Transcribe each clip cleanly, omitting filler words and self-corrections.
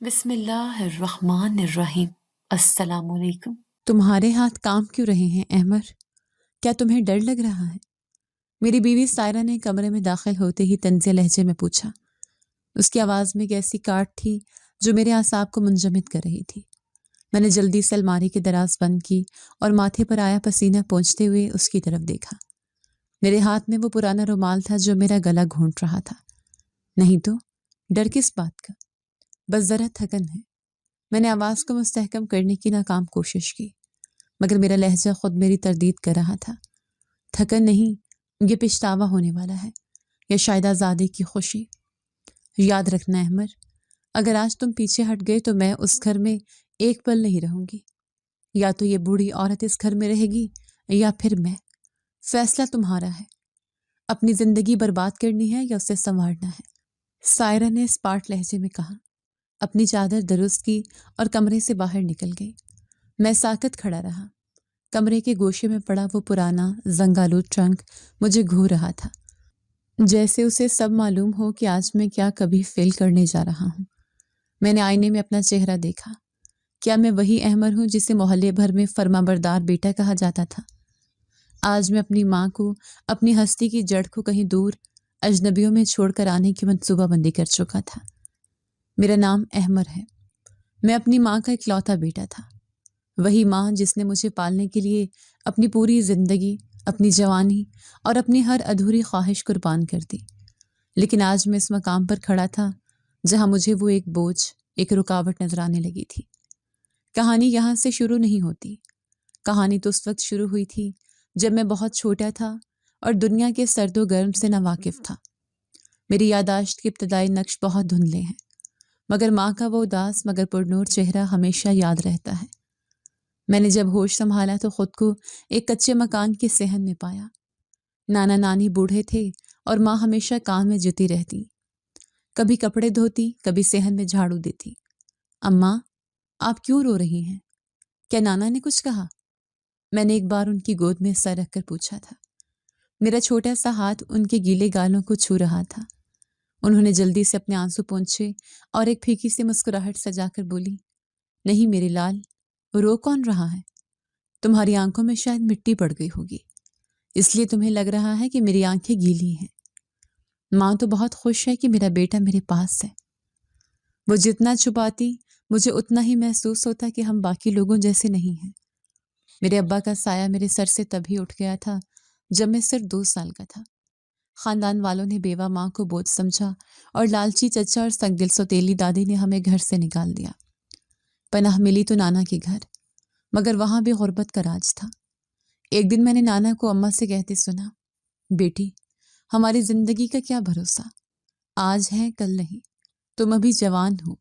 بسم اللہ الرحمن الرحیم۔ السلام علیکم۔ تمہارے ہاتھ کام کیوں رہے ہیں احمر؟ کیا تمہیں ڈر لگ رہا ہے؟ میری بیوی سائرہ نے کمرے میں داخل ہوتے ہی طنزیہ لہجے میں پوچھا۔ اس کی آواز میں ایک ایسی کاٹ تھی جو میرے اعصاب کو منجمد کر رہی تھی۔ میں نے جلدی سے الماری کی دراز بند کی اور ماتھے پر آیا پسینہ پہنچتے ہوئے اس کی طرف دیکھا۔ میرے ہاتھ میں وہ پرانا رومال تھا جو میرا گلا گھونٹ رہا تھا۔ نہیں تو ڈر کس بات کا؟ بس ذرا تھکن ہے۔ میں نے آواز کو مستحکم کرنے کی ناکام کوشش کی، مگر میرا لہجہ خود میری تردید کر رہا تھا۔ تھکن نہیں، یہ پچھتاوا ہونے والا ہے، یا شاید آزادی کی خوشی۔ یاد رکھنا احمر، اگر آج تم پیچھے ہٹ گئے تو میں اس گھر میں ایک پل نہیں رہوں گی۔ یا تو یہ بوڑھی عورت اس گھر میں رہے گی یا پھر میں۔ فیصلہ تمہارا ہے۔ اپنی زندگی برباد کرنی ہے یا اسے سنوارنا ہے؟ سائرہ نے اسپاٹ لہجے میں کہا۔ اپنی چادر درست کی اور کمرے سے باہر نکل گئی۔ میں ساکت کھڑا رہا۔ کمرے کے گوشے میں پڑا وہ پرانا زنگالود ٹرنک مجھے گھور رہا تھا، جیسے اسے سب معلوم ہو کہ آج میں کیا کبھی فیل کرنے جا رہا ہوں۔ میں نے آئینے میں اپنا چہرہ دیکھا۔ کیا میں وہی احمر ہوں جسے محلے بھر میں فرما بردار بیٹا کہا جاتا تھا؟ آج میں اپنی ماں کو، اپنی ہستی کی جڑ کو کہیں دور اجنبیوں میں چھوڑ کر آنے کی منصوبہ بندی کر چکا تھا۔ میرا نام احمر ہے۔ میں اپنی ماں کا اکلوتا بیٹا تھا، وہی ماں جس نے مجھے پالنے کے لیے اپنی پوری زندگی، اپنی جوانی اور اپنی ہر ادھوری خواہش قربان کر دی۔ لیکن آج میں اس مقام پر کھڑا تھا جہاں مجھے وہ ایک بوجھ، ایک رکاوٹ نظر آنے لگی تھی۔ کہانی یہاں سے شروع نہیں ہوتی۔ کہانی تو اس وقت شروع ہوئی تھی جب میں بہت چھوٹا تھا اور دنیا کے سرد و گرم سے ناواقف تھا۔ میری یادداشت کے ابتدائی نقش بہت دھندلے ہیں، مگر ماں کا وہ اداس مگر پرنور چہرہ ہمیشہ یاد رہتا ہے۔ میں نے جب ہوش سنبھالا تو خود کو ایک کچے مکان کے صحن میں پایا۔ نانا نانی بوڑھے تھے اور ماں ہمیشہ کام میں جتی رہتی، کبھی کپڑے دھوتی، کبھی صحن میں جھاڑو دیتی۔ اماں، آپ کیوں رو رہی ہیں؟ کیا نانا نے کچھ کہا؟ میں نے ایک بار ان کی گود میں سر رکھ کر پوچھا تھا۔ میرا چھوٹا سا ہاتھ ان کے گیلے گالوں کو چھو رہا تھا۔ انہوں نے جلدی سے اپنے آنسو پونچھے اور ایک پھیکی سی مسکراہٹ سجا کر بولی، نہیں میرے لال، رو کون رہا ہے؟ تمہاری آنکھوں میں شاید مٹی پڑ گئی ہوگی، اس لیے تمہیں لگ رہا ہے کہ میری آنکھیں گیلی ہیں۔ ماں تو بہت خوش ہے کہ میرا بیٹا میرے پاس ہے۔ وہ جتنا چھپاتی، مجھے اتنا ہی محسوس ہوتا کہ ہم باقی لوگوں جیسے نہیں ہیں۔ میرے ابا کا سایہ میرے سر سے تبھی اٹھ گیا تھا جب میں صرف 2 سال کا تھا۔ خاندان والوں نے بیوہ ماں کو بوجھ سمجھا اور لالچی چچا اور سنگ دل سوتیلی دادی نے ہمیں گھر سے نکال دیا۔ پناہ ملی تو نانا کے گھر، مگر وہاں بھی غربت کا راج تھا۔ ایک دن میں نے نانا کو اماں سے کہتے سنا، بیٹی، ہماری زندگی کا کیا بھروسہ، آج ہے کل نہیں، تم ابھی جوان ہو،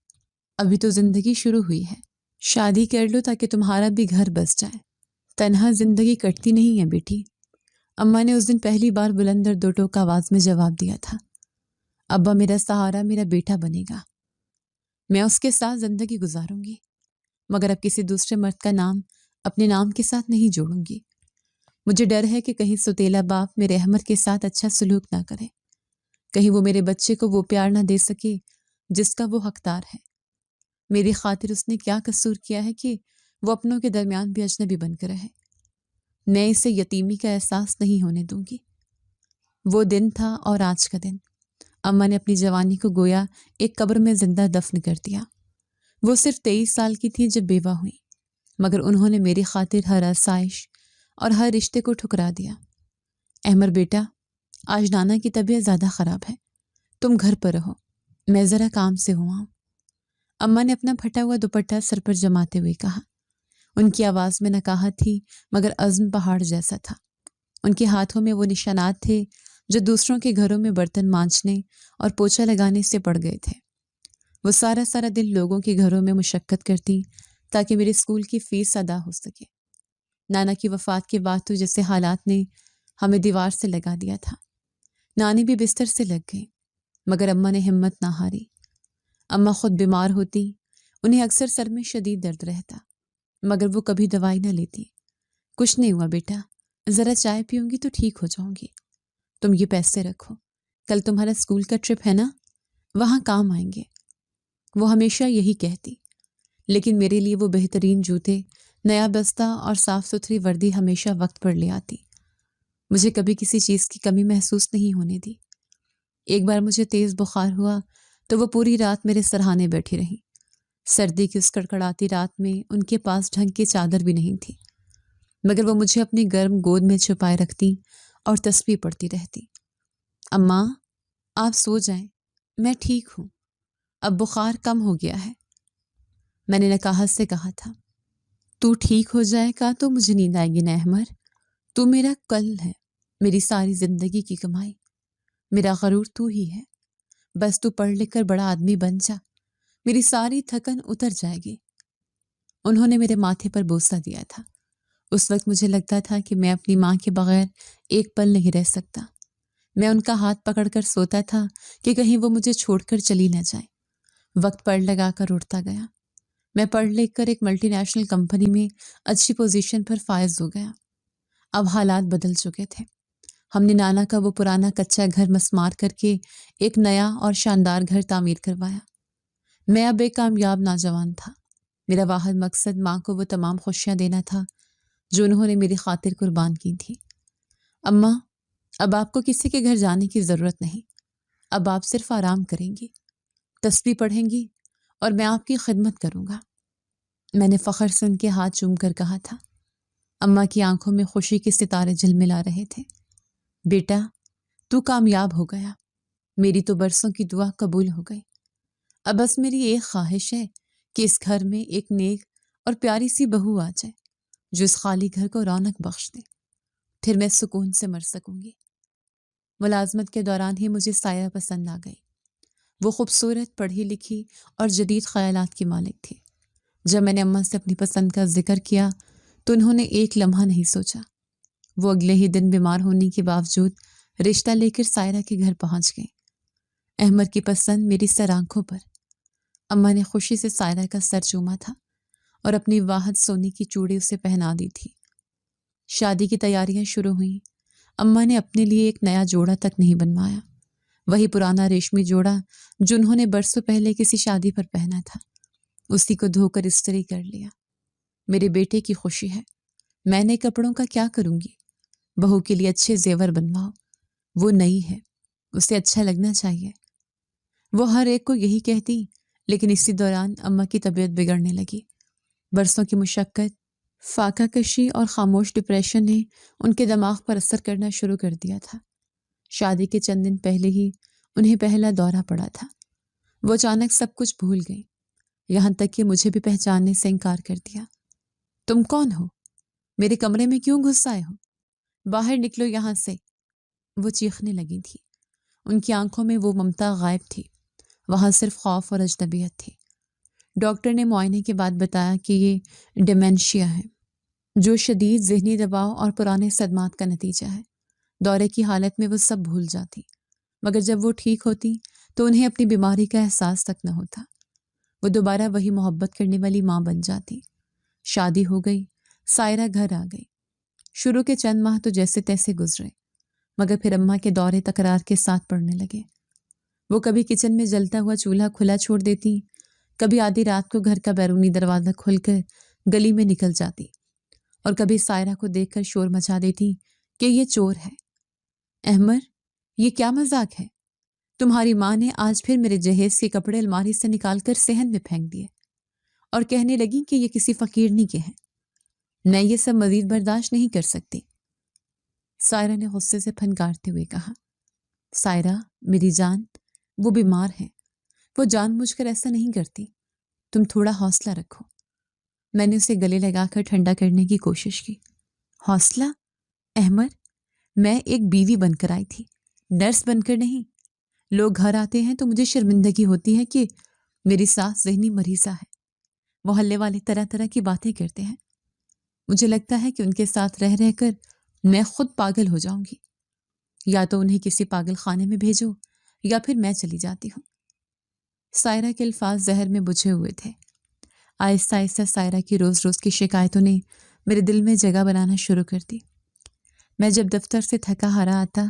ابھی تو زندگی شروع ہوئی ہے، شادی کر لو تاکہ تمہارا بھی گھر بس جائے، تنہا زندگی کٹتی نہیں ہے بیٹی۔ اماں نے اس دن پہلی بار بلند اور 2 ٹوک آواز میں جواب دیا تھا۔ ابا میرا سہارا میرا بیٹا بنے گا، میں اس کے ساتھ زندگی گزاروں گی، مگر اب کسی دوسرے مرد کا نام اپنے نام کے ساتھ نہیں جوڑوں گی۔ مجھے ڈر ہے کہ کہیں سوتیلا باپ میرے احمر کے ساتھ اچھا سلوک نہ کرے، کہیں وہ میرے بچے کو وہ پیار نہ دے سکے جس کا وہ حقدار ہے۔ میری خاطر اس نے کیا قصور کیا ہے کہ وہ اپنوں کے درمیان بھی اجنبی بن کر رہے؟ میں اسے یتیمی کا احساس نہیں ہونے دوں گی۔ وہ دن تھا اور آج کا دن۔ اماں نے اپنی جوانی کو گویا ایک قبر میں زندہ دفن کر دیا۔ وہ صرف 23 سال کی تھی جب بیوہ ہوئی، مگر انہوں نے میری خاطر ہر آسائش اور ہر رشتے کو ٹھکرا دیا۔ احمر بیٹا، آج نانا کی طبیعت زیادہ خراب ہے، تم گھر پر رہو، میں ذرا کام سے ہوا ہوں۔ اماں نے اپنا پھٹا ہوا دوپٹہ سر پر جماتے ہوئے کہا۔ ان کی آواز میں نکاہت تھی مگر عزم پہاڑ جیسا تھا۔ ان کے ہاتھوں میں وہ نشانات تھے جو دوسروں کے گھروں میں برتن مانجنے اور پوچھا لگانے سے پڑ گئے تھے۔ وہ سارا دن لوگوں کے گھروں میں مشقت کرتی تاکہ میرے اسکول کی فیس ادا ہو سکے۔ نانا کی وفات کے بعد تو جیسے حالات نے ہمیں دیوار سے لگا دیا تھا۔ نانی بھی بستر سے لگ گئی، مگر اماں نے ہمت نہ ہاری۔ اماں خود بیمار ہوتی، انہیں اکثر سر میں شدید درد رہتا، مگر وہ کبھی دوائی نہ لیتی۔ کچھ نہیں ہوا بیٹا، ذرا چائے پیوں گی تو ٹھیک ہو جاؤں گی، تم یہ پیسے رکھو، کل تمہارا اسکول کا ٹرپ ہے نا، وہاں کام آئیں گے۔ وہ ہمیشہ یہی کہتی، لیکن میرے لیے وہ بہترین جوتے، نیا بستہ اور صاف ستھری وردی ہمیشہ وقت پر لے آتی۔ مجھے کبھی کسی چیز کی کمی محسوس نہیں ہونے دی۔ ایک بار مجھے تیز بخار ہوا تو وہ پوری رات میرے سرہانے بیٹھی رہیں۔ سردی کی اس کڑکڑاتی رات میں ان کے پاس ڈھنگ کی چادر بھی نہیں تھی، مگر وہ مجھے اپنی گرم گود میں چھپائے رکھتی اور تسبیح پڑھتی رہتی۔ اماں، آپ سو جائیں، میں ٹھیک ہوں، اب بخار کم ہو گیا ہے۔ میں نے نکاہت سے کہا تھا، تو ٹھیک ہو جائے گا تو مجھے نیند آئے گی نا احمر۔ تو میرا کل ہے، میری ساری زندگی کی کمائی، میرا غرور تو ہی ہے۔ بس تو پڑھ لکھ کر بڑا آدمی بن جا، میری ساری تھکن اتر جائے گی۔ انہوں نے میرے ماتھے پر بوسہ دیا تھا۔ اس وقت مجھے لگتا تھا کہ میں اپنی ماں کے بغیر ایک پل نہیں رہ سکتا۔ میں ان کا ہاتھ پکڑ کر سوتا تھا کہ کہیں وہ مجھے چھوڑ کر چلی نہ جائیں۔ وقت پڑ لگا کر اٹھتا گیا۔ میں پڑھ لکھ کر ایک ملٹی نیشنل کمپنی میں اچھی پوزیشن پر فائز ہو گیا۔ اب حالات بدل چکے تھے۔ ہم نے نانا کا وہ پرانا کچا گھر مسمار کر کے ایک نیا اور شاندار گھر تعمیر کروایا۔ میں اب ایک کامیاب نوجوان تھا۔ میرا واحد مقصد ماں کو وہ تمام خوشیاں دینا تھا جو انہوں نے میری خاطر قربان کی تھی۔ اماں، اب آپ کو کسی کے گھر جانے کی ضرورت نہیں۔ اب آپ صرف آرام کریں گی، تسبیح پڑھیں گی اور میں آپ کی خدمت کروں گا۔ میں نے فخر سے ان کے ہاتھ چوم کر کہا تھا۔ اماں کی آنکھوں میں خوشی کے ستارے جھلملا رہے تھے۔ بیٹا، تو کامیاب ہو گیا، میری تو برسوں کی دعا قبول ہو گئی۔ اب بس میری ایک خواہش ہے کہ اس گھر میں ایک نیک اور پیاری سی بہو آ جائے جو اس خالی گھر کو رونق بخش دے، پھر میں سکون سے مر سکوں گی۔ ملازمت کے دوران ہی مجھے سائرہ پسند آ گئی۔ وہ خوبصورت، پڑھی لکھی اور جدید خیالات کی مالک تھی۔ جب میں نے اماں سے اپنی پسند کا ذکر کیا تو انہوں نے ایک لمحہ نہیں سوچا۔ وہ اگلے ہی دن بیمار ہونے کے باوجود رشتہ لے کر سائرہ کے گھر پہنچ گئیں۔ احمد کی پسند میری سر آنکھوں پر۔ اماں نے خوشی سے سائرہ کا سر چوما تھا اور اپنی واحد سونے کی چوڑی اسے پہنا دی تھی۔ شادی کی تیاریاں شروع ہوئیں۔ اماں نے اپنے لیے ایک نیا جوڑا تک نہیں بنوایا۔ وہی پرانا ریشمی جوڑا جو انہوں نے برسوں پہلے کسی شادی پر پہنا تھا، اسی کو دھو کر استری کر لیا۔ میرے بیٹے کی خوشی ہے، میں نے کپڑوں کا کیا کروں گی؟ بہو کے لیے اچھے زیور بنواؤ، وہ نئی ہے، اسے اچھا لگنا چاہیے۔ وہ ہر ایک کو یہی کہتی، لیکن اسی دوران اماں کی طبیعت بگڑنے لگی۔ برسوں کی مشقت، فاقہ کشی اور خاموش ڈپریشن نے ان کے دماغ پر اثر کرنا شروع کر دیا تھا۔ شادی کے چند دن پہلے ہی انہیں پہلا دورہ پڑا تھا۔ وہ اچانک سب کچھ بھول گئی، یہاں تک کہ مجھے بھی پہچاننے سے انکار کر دیا۔ تم کون ہو؟ میرے کمرے میں کیوں گھس آئے ہو؟ باہر نکلو یہاں سے۔ وہ چیخنے لگی تھی۔ ان کی آنکھوں میں وہ ممتا غائب تھی، وہاں صرف خوف اور اجنبیت تھی۔ ڈاکٹر نے معائنے کے بعد بتایا کہ یہ ڈیمنشیا ہے، جو شدید ذہنی دباؤ اور پرانے صدمات کا نتیجہ ہے۔ دورے کی حالت میں وہ سب بھول جاتی، مگر جب وہ ٹھیک ہوتی تو انہیں اپنی بیماری کا احساس تک نہ ہوتا۔ وہ دوبارہ وہی محبت کرنے والی ماں بن جاتی۔ شادی ہو گئی، سائرہ گھر آ گئی۔ شروع کے چند ماہ تو جیسے تیسے گزرے، مگر پھر اماں کے دورے تکرار کے ساتھ پڑنے لگے۔ وہ کبھی کچن میں جلتا ہوا چولہا کھلا چھوڑ دیتی، کبھی آدھی رات کو گھر کا بیرونی دروازہ کھول کر گلی میں نکل جاتی، اور کبھی سائرہ کو دیکھ کر شور مچا دیتی کہ یہ چور ہے۔ احمر، یہ کیا مذاق ہے؟ تمہاری ماں نے آج پھر میرے جہیز کے کپڑے الماری سے نکال کر صحن میں پھینک دیے اور کہنے لگی کہ یہ کسی فقیرنی کے ہیں۔ میں یہ سب مزید برداشت نہیں کر سکتی۔ سائرہ نے غصے سے پھنکارتے ہوئے کہا۔ سائرہ میری جان، وہ بیمار ہے، وہ جان بوجھ کر ایسا نہیں کرتی، تم تھوڑا حوصلہ رکھو۔ میں نے اسے گلے لگا کر ٹھنڈا کرنے کی کوشش کی۔ حوصلہ؟ احمر، میں ایک بیوی بن کر آئی تھی، نرس بن کر نہیں۔ لوگ گھر آتے ہیں تو مجھے شرمندگی ہوتی ہے کہ میری ساس ذہنی مریضہ ہے۔ محلے والے طرح طرح کی باتیں کرتے ہیں، مجھے لگتا ہے کہ ان کے ساتھ رہ رہ کر میں خود پاگل ہو جاؤں گی۔ یا تو انہیں کسی پاگل خانے میں بھیجو یا پھر میں چلی جاتی ہوں۔ سائرہ کے الفاظ زہر میں بجھے ہوئے تھے۔ آہستہ آہستہ سائرہ کی روز روز کی شکایتوں نے میرے دل میں جگہ بنانا شروع کر دی۔ میں جب دفتر سے تھکا ہارا آتا،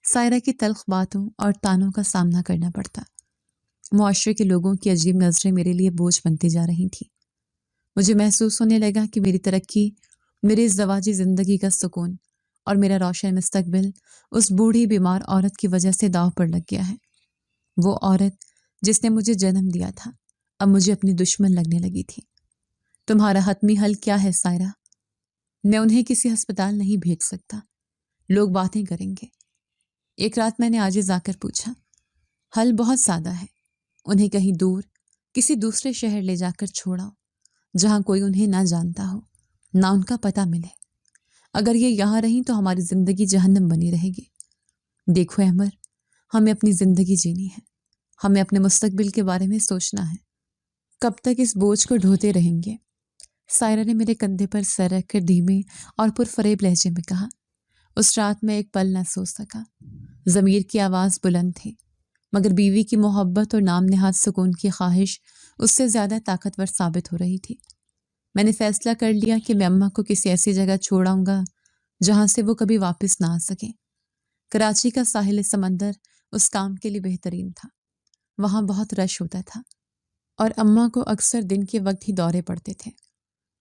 سائرہ کی تلخ باتوں اور تانوں کا سامنا کرنا پڑتا۔ معاشرے کے لوگوں کی عجیب نظریں میرے لیے بوجھ بنتی جا رہی تھیں۔ مجھے محسوس ہونے لگا کہ میری ترقی، میری اس زواجی زندگی کا سکون اور میرا روشن مستقبل اس بوڑھی بیمار عورت کی وجہ سے داؤ پر لگ گیا ہے۔ وہ عورت جس نے مجھے جنم دیا تھا اب مجھے اپنی دشمن لگنے لگی تھی۔ تمہارا حتمی حل کیا ہے سائرہ؟ میں انہیں کسی ہسپتال نہیں بھیج سکتا، لوگ باتیں کریں گے۔ ایک رات میں نے عاجز آ کر پوچھا۔ حل بہت سادہ ہے، انہیں کہیں دور کسی دوسرے شہر لے جا کر چھوڑاؤ جہاں کوئی انہیں نہ جانتا ہو، نہ ان کا پتہ ملے۔ اگر یہ یہاں رہیں تو ہماری زندگی جہنم بنی رہے گی۔ دیکھو احمر، ہمیں اپنی زندگی جینی ہے، ہمیں اپنے مستقبل کے بارے میں سوچنا ہے۔ کب تک اس بوجھ کو ڈھوتے رہیں گے؟ سائرہ نے میرے کندھے پر سر رکھ کر دھیمے اور پرفریب لہجے میں کہا۔ اس رات میں ایک پل نہ سو سکا۔ ضمیر کی آواز بلند تھی، مگر بیوی کی محبت اور نام نہاد سکون کی خواہش اس سے زیادہ طاقتور ثابت ہو رہی تھی۔ میں نے فیصلہ کر لیا کہ میں اماں کو کسی ایسی جگہ چھوڑ آؤں گا جہاں سے وہ کبھی واپس نہ آ سکے۔ کراچی کا ساحل سمندر اس کام کے لیے بہترین تھا، وہاں بہت رش ہوتا تھا اور اماں کو اکثر دن کے وقت ہی دورے پڑتے تھے۔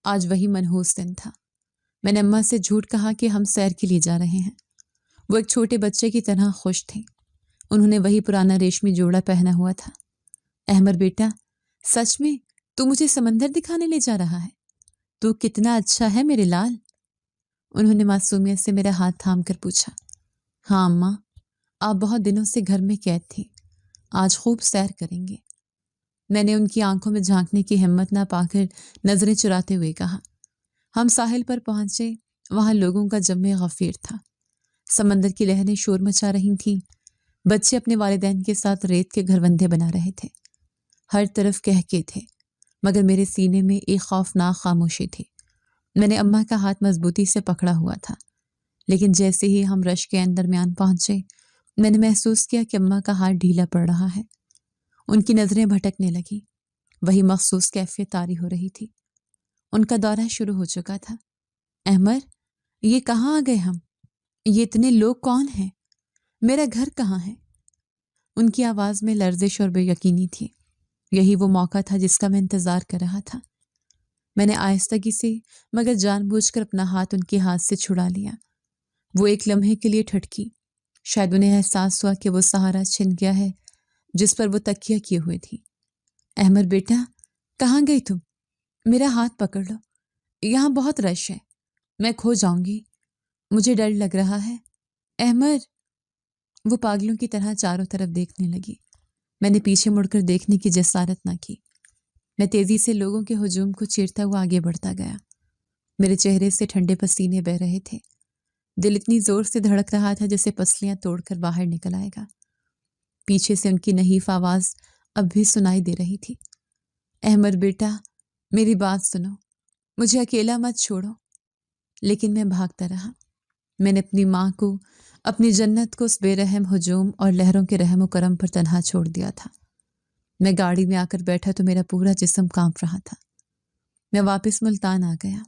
آج وہی منحوس دن تھا۔ میں نے اماں سے جھوٹ کہا کہ ہم سیر کے لیے جا رہے ہیں۔ وہ ایک چھوٹے بچے کی طرح خوش تھیں۔ انہوں نے وہی پرانا ریشمی جوڑا پہنا ہوا تھا۔ احمر بیٹا، سچ میں تو مجھے سمندر دکھانے لے جا رہا ہے؟ تو کتنا اچھا ہے میرے لال۔ انہوں نے معصومیت سے میرا ہاتھ تھام کر پوچھا۔ ہاں اماں، آپ بہت دنوں سے گھر میں قید تھی، آج خوب سیر کریں گے۔ میں نے ان کی آنکھوں میں جھانکنے کی ہمت نہ پا کر نظریں چراتے ہوئے کہا۔ ہم ساحل پر پہنچے، وہاں لوگوں کا جمع غفیر تھا۔ سمندر کی لہریں شور مچا رہی تھیں، بچے اپنے والدین کے ساتھ ریت کے گھروندے بنا رہے تھے۔ ہر طرف کہکے تھے، مگر میرے سینے میں ایک خوفناک خاموشی تھی۔ میں نے اماں کا ہاتھ مضبوطی سے پکڑا ہوا تھا، لیکن جیسے ہی ہم رش کے درمیان پہنچے، میں نے محسوس کیا کہ اماں کا ہاتھ ڈھیلا پڑ رہا ہے۔ ان کی نظریں بھٹکنے لگیں، وہی مخصوص کیفیت طاری ہو رہی تھی۔ ان کا دورہ شروع ہو چکا تھا۔ احمر، یہ کہاں آ گئے ہم؟ یہ اتنے لوگ کون ہیں؟ میرا گھر کہاں ہے؟ ان کی آواز میں لرزش اور بے یقینی تھی۔ یہی وہ موقع تھا جس کا میں انتظار کر رہا تھا۔ میں نے آہستگی سے مگر جان بوجھ کر اپنا ہاتھ ان کے ہاتھ سے چھڑا لیا۔ وہ ایک لمحے کے لیے ٹھٹکی، شاید انہیں احساس ہوا کہ وہ سہارا چھن گیا ہے جس پر وہ تکیہ کیے ہوئے تھی۔ احمر بیٹا، کہاں گئی تم؟ میرا ہاتھ پکڑ لو، یہاں بہت رش ہے، میں کھو جاؤں گی، مجھے ڈر لگ رہا ہے۔ احمر! وہ پاگلوں کی طرح چاروں طرف دیکھنے لگی۔ میں نے پیچھے مڑ کر دیکھنے کی جسارت نہ کی۔ میں تیزی سے لوگوں کے ہجوم کو چیرتا ہوا آگے بڑھتا گیا۔ میرے چہرے سے ٹھنڈے پسینے بہہ رہے تھے۔ دل اتنی زور سے دھڑک رہا تھا جیسے پسلیاں توڑ کر باہر نکل آئے گا۔ پیچھے سے ان کی نحیف آواز اب بھی سنائی دے رہی تھی۔ احمر بیٹا، میری بات سنو، مجھے اکیلا مت چھوڑو۔ لیکن میں بھاگتا رہا۔ میں نے اپنی ماں کو، اپنی جنت کو اس بے رحم ہجوم اور لہروں کے رحم و کرم پر تنہا چھوڑ دیا تھا۔ میں گاڑی میں آ کر بیٹھا تو میرا پورا جسم کانپ رہا تھا۔ میں واپس ملتان آ گیا،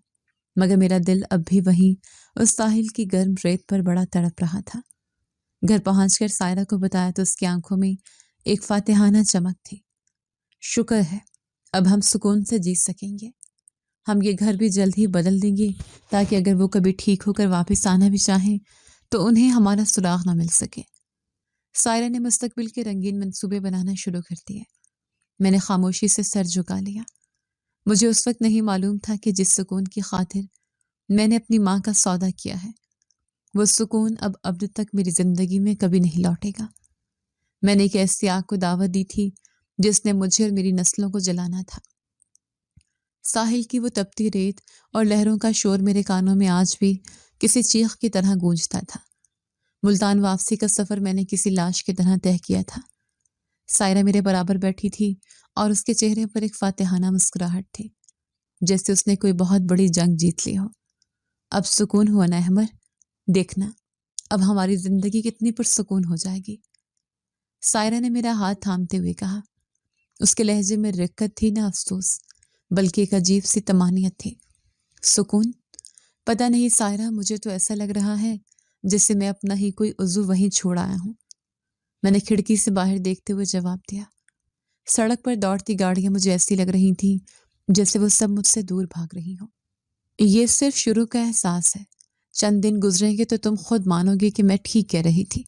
مگر میرا دل اب بھی وہیں اس ساحل کی گرم ریت پر بڑا تڑپ رہا تھا۔ گھر پہنچ کر سائرہ کو بتایا تو اس کی آنکھوں میں ایک فاتحانہ چمک تھی۔ شکر ہے، اب ہم سکون سے جی سکیں گے۔ ہم یہ گھر بھی جلد ہی بدل دیں گے تاکہ اگر وہ کبھی ٹھیک ہو کر واپس آنا بھی چاہیں تو انہیں ہمارا سراغ نہ مل سکے۔ سائرہ نے مستقبل کے رنگین منصوبے بنانا شروع کر دیے۔ میں نے خاموشی سے سر جھکا لیا۔ مجھے اس وقت نہیں معلوم تھا کہ جس سکون کی خاطر میں نے اپنی ماں کا سودا کیا ہے، وہ سکون اب تک میری زندگی میں کبھی نہیں لوٹے گا۔ میں نے ایک ایسی آگ کو دعوت دی تھی جس نے مجھے اور میری نسلوں کو جلانا تھا۔ ساحل کی وہ تپتی ریت اور لہروں کا شور میرے کانوں میں آج بھی کسی چیخ کی طرح گونجتا تھا۔ ملتان واپسی کا سفر میں نے کسی لاش کی طرح طے کیا تھا۔ سائرہ میرے برابر بیٹھی تھی اور اس کے چہرے پر ایک فاتحانہ مسکراہٹ تھی، جیسے اس نے کوئی بہت بڑی جنگ جیت لی ہو۔ اب سکون ہوا نا احمر؟ دیکھنا اب ہماری زندگی کتنی پرسکون ہو جائے گی۔ سائرہ نے میرا ہاتھ تھامتے ہوئے کہا۔ اس کے لہجے میں رقت تھی نہ افسوس، بلکہ ایک عجیب سی طمانینت تھی۔ سکون؟ پتہ نہیں سائرہ، مجھے تو ایسا لگ رہا ہے جیسے میں اپنا ہی کوئی عضو وہیں چھوڑ آیا ہوں۔ میں نے کھڑکی سے باہر دیکھتے ہوئے جواب دیا۔ سڑک پر دوڑتی گاڑیاں مجھے ایسی لگ رہی تھیں جیسے وہ سب مجھ سے دور بھاگ رہی ہوں۔ یہ صرف شروع کا احساس ہے، چند دن گزریں گے تو تم خود مانو گے کہ میں ٹھیک کہہ رہی تھی۔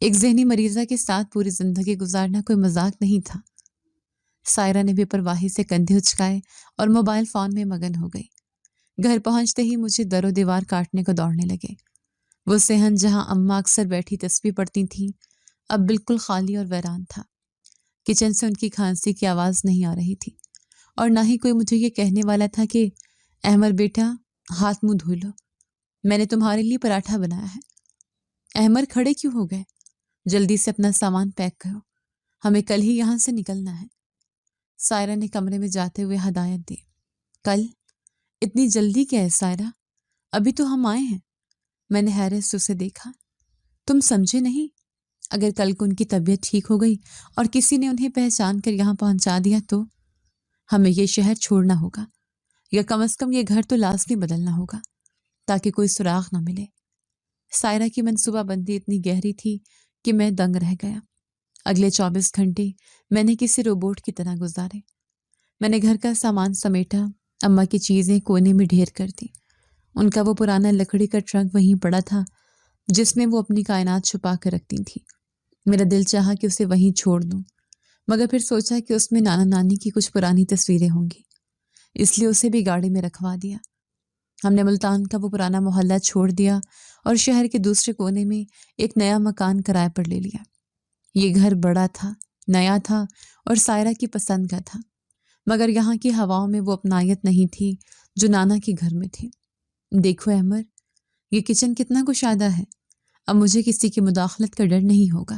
ایک ذہنی مریضہ کے ساتھ پوری زندگی گزارنا کوئی مذاق نہیں تھا۔ سائرہ نے بے پرواہی سے کندھے اچکائے اور موبائل فون میں مگن ہو گئی۔ گھر پہنچتے ہی مجھے در و دیوار کاٹنے کو دوڑنے لگے۔ وہ صحن جہاں اماں اکثر بیٹھی تسبیح پڑھتی تھیں اب بالکل خالی اور ویران تھا۔ کچن سے ان کی کھانسی کی آواز نہیں آ رہی تھی اور نہ ہی کوئی مجھے یہ کہنے والا تھا کہ احمد بیٹا ہاتھ منہ دھو لو، میں نے تمہارے لیے پراٹھا بنایا ہے۔ احمد کھڑے کیوں ہو گئے؟ جلدی سے اپنا سامان پیک کرو، ہمیں کل ہی یہاں سے نکلنا ہے۔ سائرہ نے کمرے میں جاتے ہوئے ہدایت دی۔ کل؟ اتنی جلدی کیا ہے سائرہ؟ ابھی تو ہم آئے ہیں۔ میں نے حیرت سے اسے دیکھا۔ تم سمجھے نہیں؟ اگر کل کو ان کی طبیعت ٹھیک ہو گئی اور کسی نے انہیں پہچان کر یہاں پہنچا دیا تو ہمیں یہ شہر چھوڑنا ہوگا، یا کم از کم یہ گھر تو لازمی بدلنا ہوگا تاکہ کوئی سراغ نہ ملے۔ سائرہ کی منصوبہ بندی اتنی گہری تھی کہ میں دنگ رہ گیا۔ اگلے 24 گھنٹے میں نے کسی روبوٹ کی طرح گزارے۔ میں نے گھر کا سامان سمیٹا، اماں کی چیزیں کونے میں ڈھیر کر دی۔ ان کا وہ پرانا لکڑی کا ٹرنک وہیں پڑا تھا جس میں وہ اپنی کائنات چھپا کر رکھتی تھیں۔ میرا دل چاہا کہ اسے وہیں چھوڑ دوں، مگر پھر سوچا کہ اس میں نانا نانی کی کچھ پرانی تصویریں ہوں گی، اس لیے اسے بھی گاڑی میں رکھوا دیا۔ ہم نے ملتان کا وہ پرانا محلہ چھوڑ دیا اور شہر کے دوسرے کونے میں ایک نیا مکان کرائے پر لے لیا۔ یہ گھر بڑا تھا، نیا تھا اور سائرہ کی پسند کا تھا، مگر یہاں کی ہواؤں میں وہ اپنائیت نہیں تھی جو نانا کے گھر میں تھی۔ دیکھو احمد، یہ کچن کتنا کشادہ ہے، اب مجھے کسی کی مداخلت کا ڈر نہیں ہوگا۔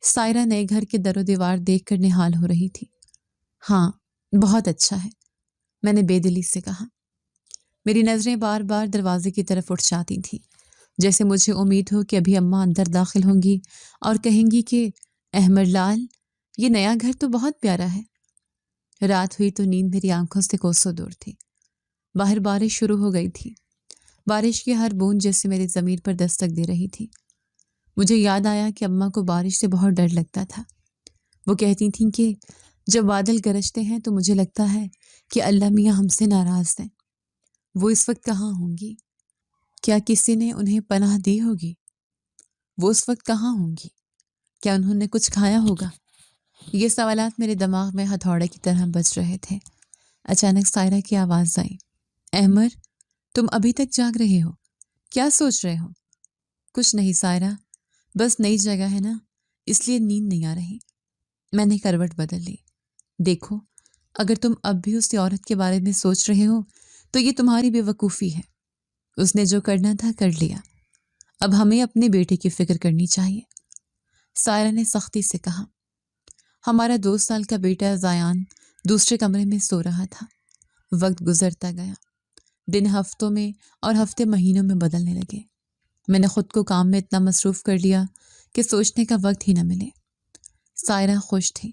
سائرہ نئے گھر کے در و دیوار دیکھ کر نہال ہو رہی تھی۔ ہاں، بہت اچھا ہے، میں نے بے دلی سے کہا۔ میری نظریں بار بار دروازے کی طرف اٹھ جاتی تھیں، جیسے مجھے امید ہو کہ ابھی اماں اندر داخل ہوں گی اور کہیں گی کہ احمد لال، یہ نیا گھر تو بہت پیارا ہے۔ رات ہوئی تو نیند میری آنکھوں سے کوسوں دور تھی۔ باہر بارش شروع ہو گئی تھی۔ بارش کی ہر بوند جیسے میری ضمیر پر دستک دے رہی تھی۔ مجھے یاد آیا کہ اماں کو بارش سے بہت ڈر لگتا تھا۔ وہ کہتی تھیں کہ جب بادل گرجتے ہیں تو مجھے لگتا ہے کہ اللہ میاں ہم سے ناراض ہیں۔ وہ اس وقت کہاں ہوں گی؟ کیا کسی نے انہیں پناہ دی ہوگی؟ وہ اس وقت کہاں ہوں گی؟ کیا انہوں نے کچھ کھایا ہوگا؟ یہ سوالات میرے دماغ میں ہتھوڑے کی طرح بج رہے تھے۔ اچانک سائرہ کی آواز آئی، احمد، تم ابھی تک جاگ رہے ہو؟ کیا سوچ رہے ہو؟ کچھ نہیں سائرہ، بس نئی جگہ ہے نا، اس لیے نیند نہیں آ رہی۔ میں نے کروٹ بدل لی۔ دیکھو، اگر تم اب بھی اس عورت کے بارے میں سوچ رہے ہو تو یہ تمہاری بے وقوفی ہے۔ اس نے جو کرنا تھا کر لیا، اب ہمیں اپنے بیٹے کی فکر کرنی چاہیے۔ سائرہ نے سختی سے کہا۔ ہمارا 2 سال کا بیٹا زیان دوسرے کمرے میں سو رہا تھا۔ وقت گزرتا گیا، دن ہفتوں میں اور ہفتے مہینوں میں بدلنے لگے۔ میں نے خود کو کام میں اتنا مصروف کر لیا کہ سوچنے کا وقت ہی نہ ملے۔ سائرہ خوش تھی،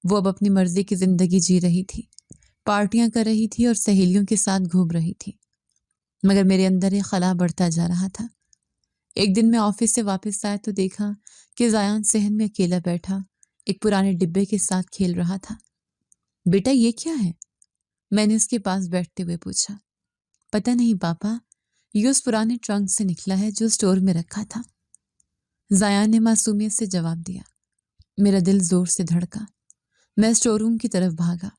وہ اب اپنی مرضی کی زندگی جی رہی تھی، پارٹیاں کر رہی تھی اور سہیلیوں کے ساتھ گھوم رہی تھی، مگر میرے اندر ایک خلا بڑھتا جا رہا تھا۔ ایک دن میں آفس سے واپس آیا تو دیکھا کہ زیان صحن میں اکیلا بیٹھا ایک پرانے ڈبے کے ساتھ کھیل رہا تھا۔ بیٹا یہ کیا ہے؟ میں نے اس کے پاس بیٹھتے ہوئے پوچھا۔ پتہ نہیں پاپا، یہ اس پرانے ٹرنک سے نکلا ہے جو اسٹور میں رکھا تھا۔ زیان نے معصومیت سے جواب دیا۔ میرا دل زور سے دھڑکا۔ میں اسٹور روم کی طرف بھاگا۔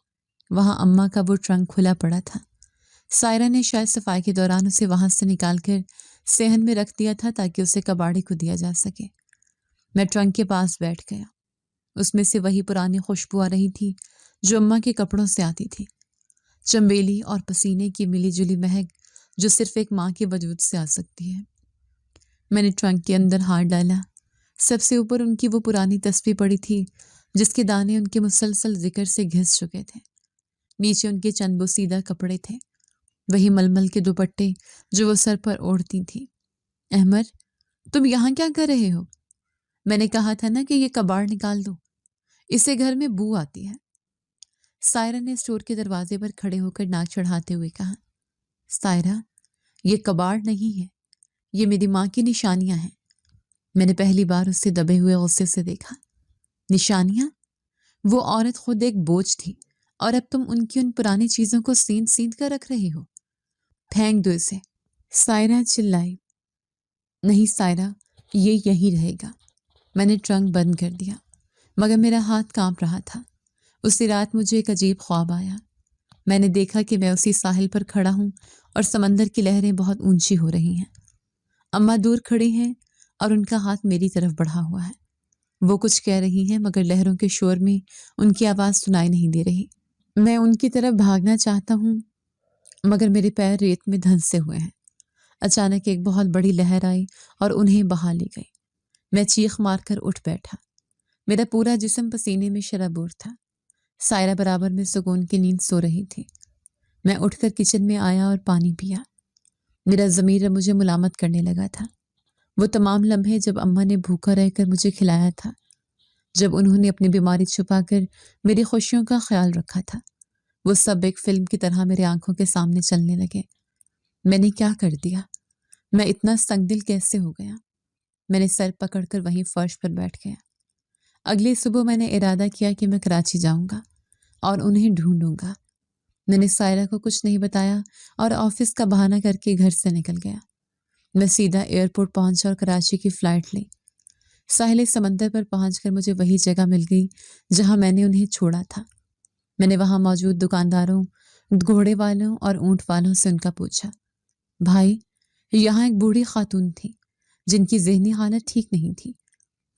وہاں اماں کا وہ ٹرنک کھلا پڑا تھا۔ سائرہ نے شاید صفائی کے دوران اسے وہاں سے نکال کر صحن میں رکھ دیا تھا تاکہ اسے کباڑی کو دیا جا سکے۔ میں ٹرنک کے پاس بیٹھ گیا۔ اس میں سے وہی پرانی خوشبو آ رہی تھی جو اماں کے کپڑوں سے آتی تھی، چنبیلی اور پسینے کی ملی جلی مہک جو صرف ایک ماں کے وجود سے آ سکتی ہے۔ میں نے ٹرنک کے اندر ہاتھ ڈالا۔ سب سے اوپر ان کی وہ پرانی تسبیح پڑی تھی جس کے دانے ان کے مسلسل ذکر سے گھس چکے تھے۔ نیچے ان کے چند بوسیدہ کپڑے تھے، وہی ململ کے دوپٹے جو وہ سر پر اوڑھتی تھی۔ احمد، تم یہاں کیا کر رہے ہو؟ میں نے کہا تھا نا کہ یہ کباڑ نکال دو، اسے گھر میں بو آتی ہے۔ سائرہ نے اسٹور کے دروازے پر کھڑے ہو کر ناک چڑھاتے ہوئے کہا۔ سائرہ، یہ کباڑ نہیں ہے، یہ میری ماں کی نشانیاں ہیں۔ میں نے پہلی بار اسے دبے ہوئے غصے سے دیکھا۔ نشانیاں؟ وہ عورت خود ایک بوجھ تھی اور اب تم ان کی ان پرانی چیزوں کو سینت سینت کر رکھ رہی ہو۔ پھینک دو اسے، سائرہ چلائی۔ نہیں سائرہ، یہ یہی رہے گا۔ میں نے ٹرنک بند کر دیا مگر میرا ہاتھ کانپ رہا تھا۔ اسی رات مجھے ایک عجیب خواب آیا۔ میں نے دیکھا کہ میں اسی ساحل پر کھڑا ہوں اور سمندر کی لہریں بہت اونچی ہو رہی ہیں۔ اماں دور کھڑی ہیں اور ان کا ہاتھ میری طرف بڑھا ہوا ہے۔ وہ کچھ کہہ رہی ہیں مگر لہروں کے شور میں ان کی آواز سنائی نہیں دے رہی۔ میں ان کی طرف بھاگنا چاہتا ہوں مگر میرے پیر ریت میں دھنسے ہوئے ہیں۔ اچانک ایک بہت بڑی لہر آئی اور انہیں بہا لے گئی۔ میں چیخ مار کر اٹھ بیٹھا۔ میرا پورا جسم پسینے میں شرابور تھا۔ سائرہ برابر میں سکون کی نیند سو رہی تھی۔ میں اٹھ کر کچن میں آیا اور پانی پیا۔ میرا ضمیر مجھے ملامت کرنے لگا تھا۔ وہ تمام لمحے جب اماں نے بھوکا رہ کر مجھے کھلایا تھا، جب انہوں نے اپنی بیماری چھپا کر میری خوشیوں کا خیال رکھا تھا، وہ سب ایک فلم کی طرح میرے آنکھوں کے سامنے چلنے لگے۔ میں نے کیا کر دیا؟ میں اتنا سنگ دل کیسے ہو گیا؟ میں نے سر پکڑ کر وہیں فرش پر بیٹھ گیا۔ اگلی صبح میں نے ارادہ کیا کہ میں کراچی جاؤں گا اور انہیں ڈھونڈوں گا۔ میں نے سائرہ کو کچھ نہیں بتایا اور آفس کا بہانہ کر کے گھر سے نکل گیا۔ میں سیدھا ایئرپورٹ پہنچا اور کراچی کی فلائٹ لی۔ ساحل سمندر پر پہنچ کر مجھے وہی جگہ مل گئی جہاں میں نے انہیں چھوڑا تھا۔ میں نے وہاں موجود دکانداروں، گھوڑے والوں اور اونٹ والوں سے ان کا پوچھا، بھائی یہاں ایک بوڑھی خاتون تھی جن کی ذہنی حالت ٹھیک نہیں تھی،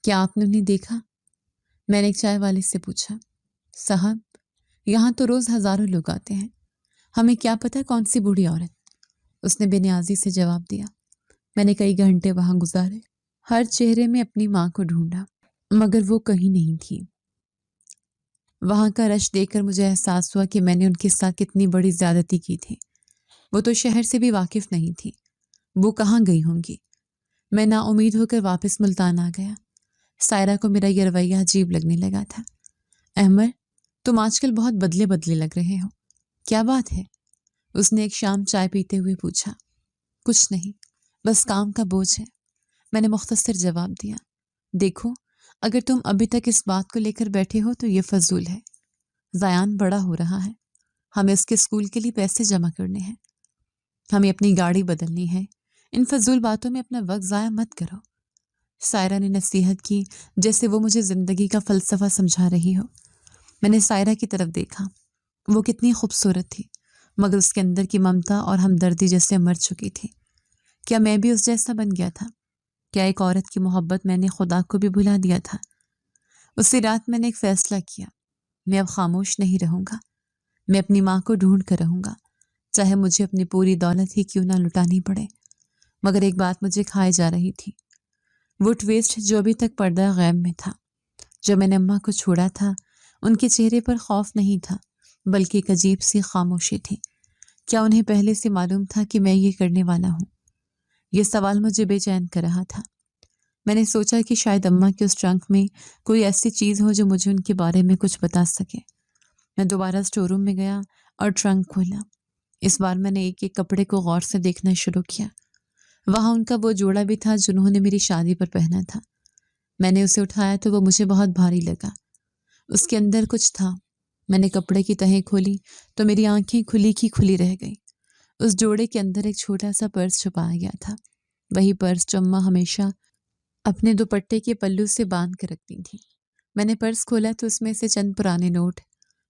کیا آپ نے انہیں دیکھا؟ میں نے ایک چائے والے سے پوچھا، صاحب یہاں تو روز ہزاروں لوگ آتے ہیں، ہمیں کیا پتہ کون سی بوڑھی عورت؟ اس نے بے نیازی سے جواب دیا۔ میں نے کئی گھنٹے وہاں گزارے، ہر چہرے میں اپنی ماں کو ڈھونڈا مگر وہ کہیں نہیں تھی۔ وہاں کا رش دیکھ کر مجھے احساس ہوا کہ میں نے ان کے ساتھ کتنی بڑی زیادتی کی تھی۔ وہ تو شہر سے بھی واقف نہیں تھی، وہ کہاں گئی ہوں گی؟ میں نا امید ہو کر واپس ملتان آ گیا۔ سائرہ کو میرا یہ رویہ عجیب لگنے لگا تھا۔ احمر تم آج کل بہت بدلے بدلے لگ رہے ہو، کیا بات ہے؟ اس نے ایک شام چائے پیتے ہوئے پوچھا۔ کچھ نہیں، بس کام کا بوجھ ہے، میں نے مختصر جواب دیا۔ دیکھو اگر تم ابھی تک اس بات کو لے کر بیٹھے ہو تو یہ فضول ہے۔ زیان بڑا ہو رہا ہے، ہمیں اس کے اسکول کے لیے پیسے جمع کرنے ہیں، ہمیں اپنی گاڑی بدلنی ہے، ان فضول باتوں میں اپنا وقت ضائع مت کرو۔ سائرہ نے نصیحت کی جیسے وہ مجھے زندگی کا فلسفہ سمجھا رہی ہو۔ میں نے سائرہ کی طرف دیکھا، وہ کتنی خوبصورت تھی مگر اس کے اندر کی ممتا اور ہمدردی جیسے مر چکی تھی۔ کیا میں بھی اس جیسا بن گیا تھا؟ کیا ایک عورت کی محبت میں نے خدا کو بھی بھلا دیا تھا؟ اسی رات میں نے ایک فیصلہ کیا، میں اب خاموش نہیں رہوں گا، میں اپنی ماں کو ڈھونڈ کر رہوں گا، چاہے مجھے اپنی پوری دولت ہی کیوں نہ لٹانی پڑے۔ مگر ایک بات مجھے کھائے جا رہی تھی، وہ ٹویسٹ جو ابھی تک پردہ غیب میں تھا۔ جب میں نے اماں کو چھوڑا تھا ان کے چہرے پر خوف نہیں تھا بلکہ ایک عجیب سی خاموشی تھی۔ کیا انہیں پہلے سے معلوم تھا کہ میں یہ کرنے والا ہوں؟ یہ سوال مجھے بے چین کر رہا تھا۔ میں نے سوچا کہ شاید اماں کے اس ٹرنک میں کوئی ایسی چیز ہو جو مجھے ان کے بارے میں کچھ بتا سکے۔ میں دوبارہ اسٹور روم میں گیا اور ٹرنک کھولا۔ اس بار میں نے ایک ایک کپڑے کو غور سے دیکھنا شروع کیا۔ وہاں ان کا وہ جوڑا بھی تھا جنہوں نے میری شادی پر پہنا تھا۔ میں نے اسے اٹھایا تو وہ مجھے بہت بھاری لگا۔ اس کے اندر کچھ تھا۔ میں نے کپڑے کی تہیں کھولی تو میری آنکھیں کھلی کی کھلی رہ گئیں۔ اس جوڑے کے اندر ایک چھوٹا سا پرس چھپایا گیا تھا، وہی پرس جو اماں ہمیشہ اپنے دوپٹے کے پلو سے باندھ کر رکھتی تھی۔ میں نے پرس کھولا تو اس میں سے چند پرانے نوٹ،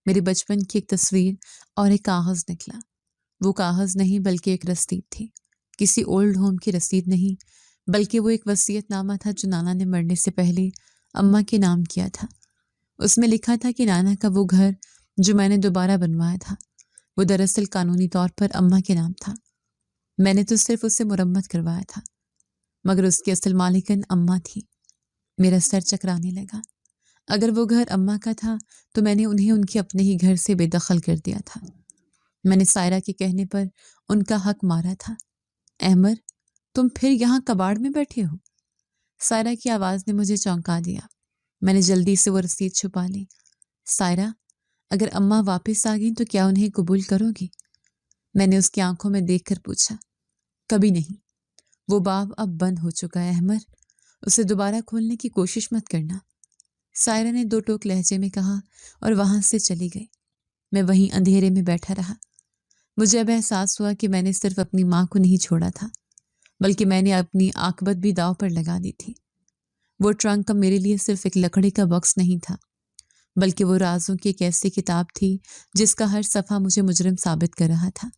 میری بچپن کی ایک تصویر اور ایک کاغذ نکلا۔ وہ کاغذ نہیں بلکہ ایک رسید تھی، کسی اولڈ ہوم کی رسید نہیں بلکہ وہ ایک وصیت نامہ تھا جو نانا نے مرنے سے پہلے اماں کے نام کیا تھا۔ اس میں لکھا تھا کہ نانا کا وہ گھر جو میں نے دوبارہ بنوایا تھا وہ دراصل قانونی طور پر اماں کے نام تھا۔ میں نے تو صرف اسے مرمت کروایا تھا مگر اس کی اصل مالکن اماں تھی۔ میرا سر چکرانے لگا۔ اگر وہ گھر اماں کا تھا تو میں نے انہیں ان کے اپنے ہی گھر سے بے دخل کر دیا تھا۔ میں نے سائرہ کے کہنے پر ان کا حق مارا تھا۔ احمر تم پھر یہاں کباڑ میں بیٹھے ہو؟ سائرہ کی آواز نے مجھے چونکا دیا۔ میں نے جلدی سے وہ رسید چھپا لی۔ سائرہ اگر اماں واپس آ گئیں تو کیا انہیں قبول کرو گی؟ میں نے اس کی آنکھوں میں دیکھ کر پوچھا۔ کبھی نہیں، وہ باب اب بند ہو چکا ہے احمر، اسے دوبارہ کھولنے کی کوشش مت کرنا۔ سائرہ نے دو ٹوک لہجے میں کہا اور وہاں سے چلی گئی۔ میں وہیں اندھیرے میں بیٹھا رہا۔ مجھے اب احساس ہوا کہ میں نے صرف اپنی ماں کو نہیں چھوڑا تھا، بلکہ میں نے اپنی عاقبت بھی داؤ پر لگا دی تھی۔ وہ ٹرنک اب میرے لیے صرف ایک لکڑی کا باکس نہیں تھا، بلکہ وہ رازوں کی ایک ایسی کتاب تھی جس کا ہر صفحہ مجھے مجرم ثابت کر رہا تھا،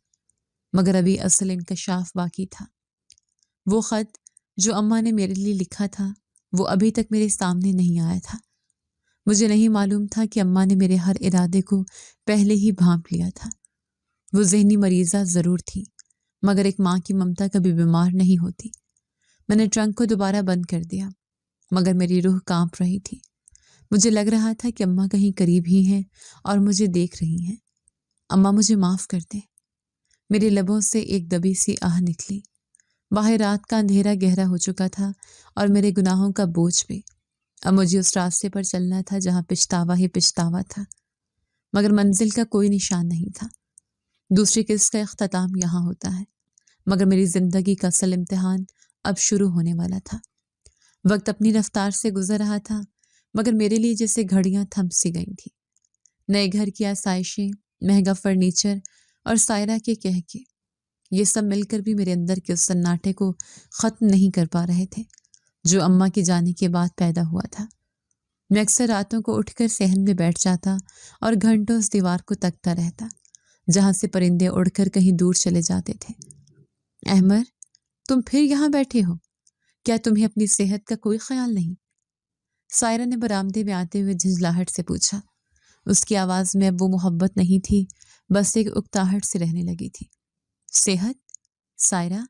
مگر ابھی اصل انکشاف باقی تھا۔ وہ خط جو اماں نے میرے لیے لکھا تھا وہ ابھی تک میرے سامنے نہیں آیا تھا۔ مجھے نہیں معلوم تھا کہ اماں نے میرے ہر ارادے کو پہلے ہی بھانپ لیا تھا۔ وہ ذہنی مریضہ ضرور تھی، مگر ایک ماں کی ممتا کبھی بیمار نہیں ہوتی۔ میں نے ٹرنک کو دوبارہ بند کر دیا، مگر میری روح کانپ رہی تھی۔ مجھے لگ رہا تھا کہ اماں کہیں قریب ہی ہیں اور مجھے دیکھ رہی ہیں۔ اماں مجھے معاف کر دیں۔ میرے لبوں سے ایک دبی سی آہ نکلی۔ باہر رات کا اندھیرا گہرا ہو چکا تھا اور میرے گناہوں کا بوجھ بھی۔ اب مجھے اس راستے پر چلنا تھا جہاں پچھتاوا ہی پچھتاوا تھا، مگر منزل کا کوئی نشان نہیں تھا۔ دوسری قسط کا اختتام یہاں ہوتا ہے، مگر میری زندگی کا اصل امتحان اب شروع ہونے والا تھا۔ وقت اپنی رفتار سے گزر رہا تھا، مگر میرے لیے جیسے گھڑیاں تھم سی گئی تھیں۔ نئے گھر کی آسائشیں، مہنگا فرنیچر اور سائرہ کے کہکے، یہ سب مل کر بھی میرے اندر کے اس سناٹے کو ختم نہیں کر پا رہے تھے جو اماں کے جانے کے بعد پیدا ہوا تھا۔ میں اکثر راتوں کو اٹھ کر صحن میں بیٹھ جاتا اور گھنٹوں اس دیوار کو تکتا رہتا جہاں سے پرندے اڑ کر کہیں دور چلے جاتے تھے۔ احمر، تم پھر یہاں بیٹھے ہو؟ کیا تمہیں اپنی صحت کا کوئی خیال نہیں؟ سائرہ نے برآمدے میں آتے ہوئے جھنجھلاہٹ سے پوچھا۔ اس کی آواز میں اب وہ محبت نہیں تھی، بس ایک اکتاہٹ سے رہنے لگی تھی۔ صحت؟ سائرہ،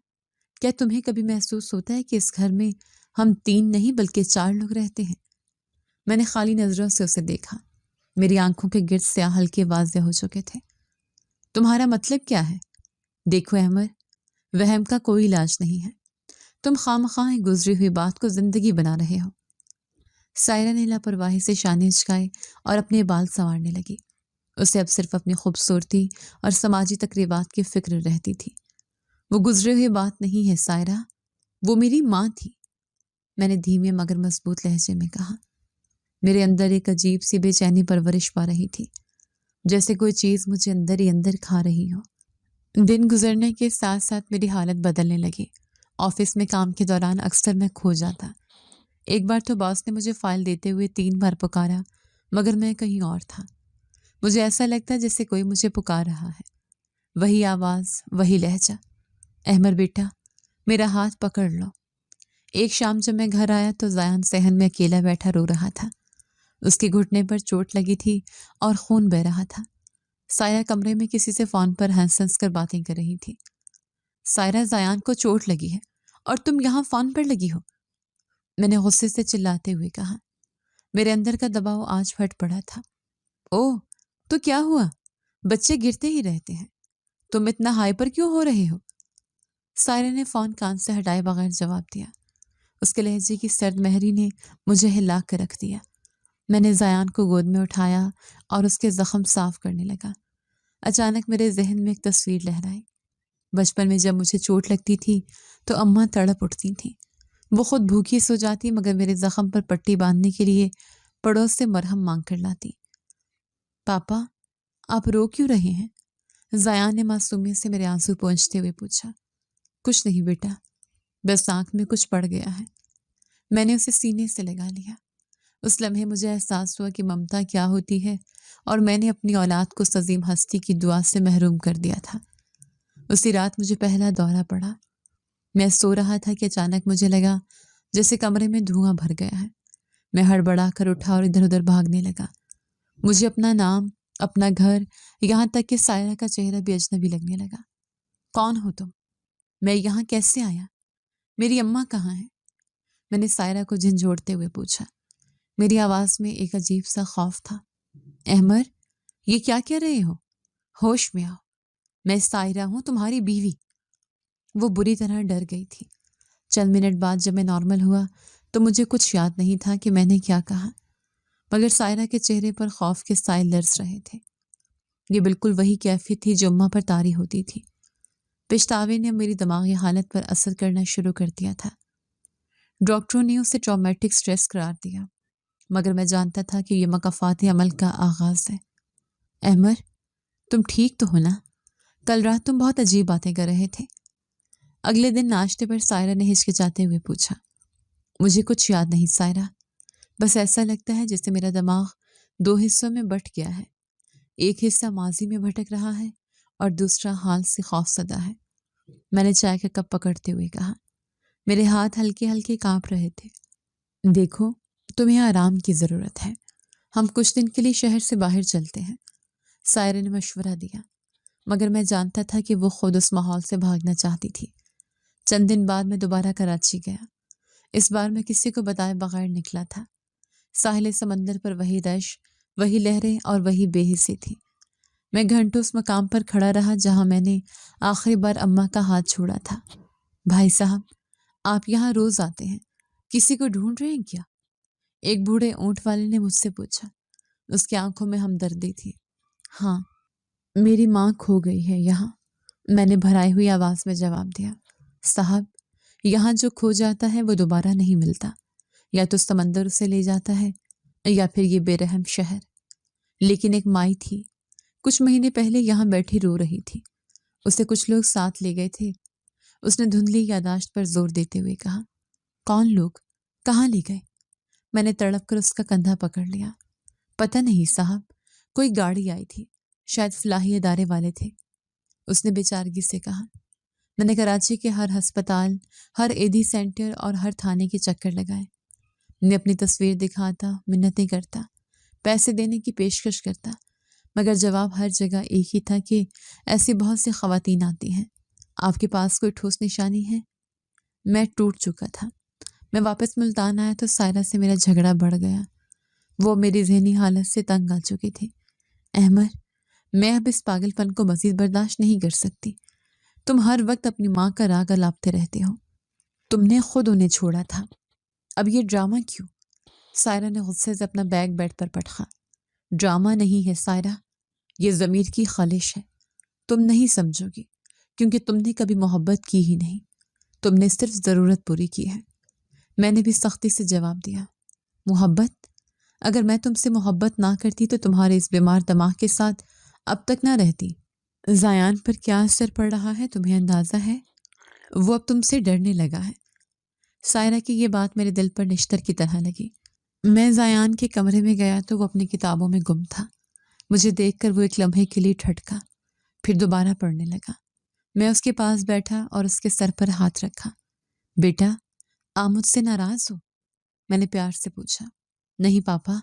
کیا تمہیں کبھی محسوس ہوتا ہے کہ اس گھر میں ہم 3 نہیں بلکہ 4 لوگ رہتے ہیں؟ میں نے خالی نظروں سے اسے دیکھا۔ میری آنکھوں کے گرد سیاہ حلقے واضح ہو چکے تھے۔ تمہارا مطلب کیا ہے؟ دیکھو احمر، وہم کا کوئی علاج نہیں ہے۔ تم خواہ ایک گزری ہوئی بات کو زندگی بنا رہے ہو۔ سائرہ نے لاپرواہی سے شانے اچکائے اور اپنے بال سنوارنے لگی۔ اسے اب صرف اپنی خوبصورتی اور سماجی تقریبات کی فکر رہتی تھی۔ وہ گزرے ہوئے بات نہیں ہے سائرہ، وہ میری ماں تھی، میں نے دھیمے مگر مضبوط لہجے میں کہا۔ میرے اندر ایک عجیب سی بے چینی پرورش پا رہی تھی، جیسے کوئی چیز مجھے اندر ہی اندر کھا رہی ہو۔ دن گزرنے کے ساتھ ساتھ میری حالت بدلنے لگی۔ آفس میں کام کے دوران اکثر میں کھو جاتا۔ ایک بار تو باس نے مجھے فائل دیتے ہوئے 3 بار پکارا، مگر میں کہیں اور تھا۔ مجھے ایسا لگتا جیسے کوئی مجھے پکار رہا ہے، وہی آواز، وہی لہجہ۔ احمر بیٹا، میرا ہاتھ پکڑ لو۔ ایک شام جب میں گھر آیا تو زیان صحن میں اکیلا بیٹھا رو رہا تھا۔ اس کے گھٹنے پر چوٹ لگی تھی اور خون بہہ رہا تھا۔ سائرہ کمرے میں کسی سے فون پر ہنس کر باتیں کر رہی تھی۔ سائرہ، زیان کو چوٹ لگی ہے اور تم یہاں فون پر لگی ہو، میں نے غصے سے چلاتے ہوئے کہا۔ میرے اندر کا دباؤ آج پھٹ پڑا تھا۔ اوہ، تو کیا ہوا؟ بچے گرتے ہی رہتے ہیں، تم اتنا ہائپر کیوں ہو رہے ہو؟ سائرہ نے فون کان سے ہٹائے بغیر جواب دیا۔ اس کے لہجے کی سرد مہری نے مجھے ہلا کر رکھ دیا۔ میں نے زیان کو گود میں اٹھایا اور اس کے زخم صاف کرنے لگا۔ اچانک میرے ذہن میں ایک تصویر لہرائی۔ بچپن میں جب مجھے چوٹ لگتی تھی تو اماں تڑپ اٹھتی تھیں۔ وہ خود بھوکی سو جاتی مگر میرے زخم پر پٹی باندھنے کے لیے پڑوس سے مرہم مانگ کر لاتی۔ پاپا، آپ رو کیوں رہے ہیں؟ زیان نے معصومیت سے میرے آنسو پونچھتے ہوئے پوچھا۔ کچھ نہیں بیٹا، بس آنکھ میں کچھ پڑ گیا ہے۔ میں نے اسے سینے سے لگا لیا۔ اس لمحے مجھے احساس ہوا کہ ممتا کیا ہوتی ہے اور میں نے اپنی اولاد کو اس عظیم ہستی کی دعا سے محروم کر دیا تھا۔ اسی رات مجھے پہلا دورہ پڑا۔ میں سو رہا تھا کہ اچانک مجھے لگا جیسے کمرے میں دھواں بھر گیا ہے۔ میں ہڑبڑا کر اٹھا اور ادھر ادھر بھاگنے لگا۔ مجھے اپنا نام، اپنا گھر، یہاں تک کہ سائرہ کا چہرہ بھی اجنبی لگنے لگا۔ کون ہو تم؟ میں یہاں کیسے آیا؟ میری اماں کہاں ہیں؟ میں نے سائرہ کو جھنجھوڑتے ہوئے پوچھا۔ میری آواز میں ایک عجیب سا خوف تھا۔ احمر، یہ کیا کہہ رہے ہو؟ ہوش میں آؤ، میں سائرہ ہوں، تمہاری بیوی۔ وہ بری طرح ڈر گئی تھی۔ چند منٹ بعد جب میں نارمل ہوا تو مجھے کچھ یاد نہیں تھا کہ میں نے کیا کہا، مگر سائرہ کے چہرے پر خوف کے سائے لرز رہے تھے۔ یہ بالکل وہی کیفیت تھی جو اماں پر طاری ہوتی تھی۔ پچھتاوے نے میری دماغی حالت پر اثر کرنا شروع کر دیا تھا۔ ڈاکٹروں نے اسے ٹرامیٹک سٹریس قرار دیا مگر میں جانتا تھا کہ یہ مکافات عمل کا آغاز ہے۔ احمر، تم ٹھیک تو ہو نا؟ کل رات تم بہت عجیب باتیں کر رہے تھے۔ اگلے دن ناشتے پر سائرہ نے ہچکچاتے ہوئے پوچھا۔ مجھے کچھ یاد نہیں سائرہ، بس ایسا لگتا ہے جیسے میرا دماغ 2 حصوں میں بٹ گیا ہے۔ ایک حصہ ماضی میں بھٹک رہا ہے اور دوسرا حال سے خوف زدہ ہے۔ میں نے چائے کا کپ پکڑتے ہوئے کہا۔ میرے ہاتھ ہلکے ہلکے کانپ رہے تھے۔ دیکھو، تمہیں آرام کی ضرورت ہے، ہم کچھ دن کے لیے شہر سے باہر چلتے ہیں، سائرہ نے مشورہ دیا، مگر میں جانتا تھا کہ وہ خود اس ماحول سے بھاگنا چاہتی تھی۔ چند دن بعد میں دوبارہ کراچی گیا۔ اس بار میں کسی کو بتائے بغیر نکلا تھا۔ ساحل سمندر پر وہی رش، وہی لہریں اور وہی بے حسی تھی۔ میں گھنٹوں اس مقام پر کھڑا رہا جہاں میں نے آخری بار اماں کا ہاتھ چھوڑا تھا۔ بھائی صاحب، آپ یہاں روز آتے ہیں، کسی کو ڈھونڈ رہے ہیں کیا؟ ایک بوڑھے اونٹ والے نے مجھ سے پوچھا۔ اس کی آنکھوں میں ہمدردی تھی۔ ہاں، میری ماں کھو گئی ہے یہاں، میں نے بھرائی ہوئی آواز میں جواب دیا۔ صاحب، یہاں جو کھو جاتا ہے وہ دوبارہ نہیں ملتا، یا تو سمندر اسے لے جاتا ہے یا پھر یہ بے رحم شہر۔ لیکن ایک مائی تھی، کچھ مہینے پہلے یہاں بیٹھی رو رہی تھی، اسے کچھ لوگ ساتھ لے گئے تھے۔ اس نے دھندلی یاداشت پر زور دیتے ہوئے کہا۔ کون لوگ؟ کہاں لے گئے؟ میں نے تڑپ کر اس کا کندھا پکڑ لیا۔ پتہ نہیں صاحب، کوئی گاڑی آئی تھی، شاید فلاحی ادارے والے تھے، اس نے بیچارگی سے کہا۔ میں نے کراچی کے ہر ہسپتال، ہر ایدھی سینٹر اور ہر تھانے کے چکر لگائے۔ میں اپنی تصویر دکھاتا، منتیں کرتا، پیسے دینے کی پیشکش کرتا، مگر جواب ہر جگہ ایک ہی تھا کہ ایسی بہت سی خواتین آتی ہیں، آپ کے پاس کوئی ٹھوس نشانی ہے؟ میں ٹوٹ چکا تھا۔ میں واپس ملتان آیا تو سائرہ سے میرا جھگڑا بڑھ گیا۔ وہ میری ذہنی حالت سے تنگ آ چکی تھی۔ احمر، میں اب اس پاگل پن کو مزید برداشت نہیں کر سکتی۔ تم ہر وقت اپنی ماں کا راگ الاپتے رہتے ہو۔ تم نے خود انہیں چھوڑا تھا، اب یہ ڈرامہ کیوں؟ سائرہ نے غصے سے اپنا بیگ بیڈ پر پٹخا۔ ڈرامہ نہیں ہے سائرہ، یہ ضمیر کی خلش ہے۔ تم نہیں سمجھو گی کیونکہ تم نے کبھی محبت کی ہی نہیں، تم نے صرف ضرورت پوری کی ہے۔ میں نے بھی سختی سے جواب دیا۔ محبت؟ اگر میں تم سے محبت نہ کرتی تو تمہارے اس بیمار دماغ کے ساتھ اب تک نہ رہتی۔ زیان پر کیا اثر پڑ رہا ہے تمہیں اندازہ ہے؟ وہ اب تم سے ڈرنے لگا ہے۔ سائرہ کی یہ بات میرے دل پر نشتر کی طرح لگی۔ میں زیان کے کمرے میں گیا تو وہ اپنی کتابوں میں گم تھا۔ مجھے دیکھ کر وہ ایک لمحے کے لیے ٹھٹکا، پھر دوبارہ پڑھنے لگا۔ میں اس کے پاس بیٹھا اور اس کے سر پر ہاتھ رکھا۔ بیٹا، آپ مجھ سے ناراض ہو؟ میں نے پیار سے پوچھا۔ نہیں پاپا،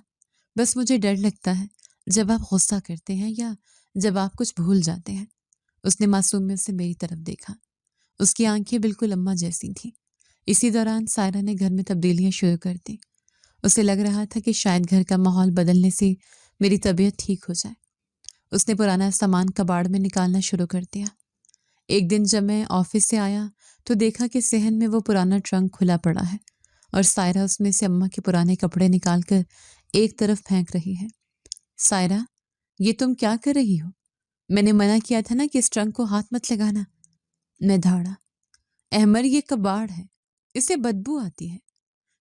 بس مجھے ڈر لگتا ہے جب آپ غصہ کرتے ہیں یا جب آپ کچھ بھول جاتے ہیں۔ اس نے معصومیت سے میری طرف دیکھا۔ اس کی آنکھیں بالکل اماں جیسی تھیں۔ اسی دوران سائرہ نے گھر میں تبدیلیاں شروع کر دیں۔ اسے لگ رہا تھا کہ شاید گھر کا ماحول بدلنے سے میری طبیعت ٹھیک ہو جائے۔ اس نے پرانا سامان کباڑ میں نکالنا شروع کر دیا۔ ایک دن جب میں آفس سے آیا تو دیکھا کہ صحن میں وہ پرانا ٹرنک کھلا پڑا ہے اور سائرہ اس میں سے اماں کے پرانے کپڑے نکال کر ایک طرف پھینک رہی ہے۔ سائرہ، یہ تم کیا کر رہی ہو؟ میں نے منع کیا تھا نا کہ اس ٹرنک کو ہاتھ مت لگانا۔ میں دھاڑا۔ احمر، یہ کباڑ ہے، اسے بدبو آتی ہے،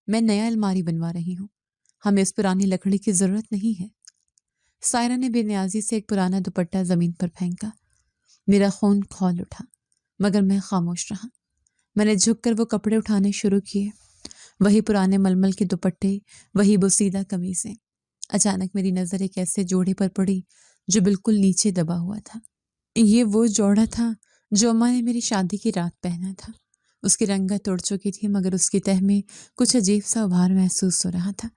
میں نیا الماری بنوا رہی ہوں، ہمیں اس پرانی لکڑی کی ضرورت نہیں ہے۔ سائرہ نے بے نیازی سے ایک پرانا دوپٹہ زمین پر پھینکا۔ میرا خون کھول اٹھا، مگر میں خاموش رہا۔ میں نے جھک کر وہ کپڑے اٹھانے شروع کیے، وہی پرانے ململ کے دوپٹے، وہی بوسیدہ قمیصیں۔ اچانک میری نظر ایک ایسے جوڑے پر پڑی جو بالکل نیچے دبا ہوا تھا۔ یہ وہ جوڑا تھا جو اماں نے میری شادی کی رات پہنا تھا۔ اس کی رنگت اڑ چکی تھی مگر اس کی تہ میں کچھ عجیب سا ابھار محسوس ہو رہا تھا۔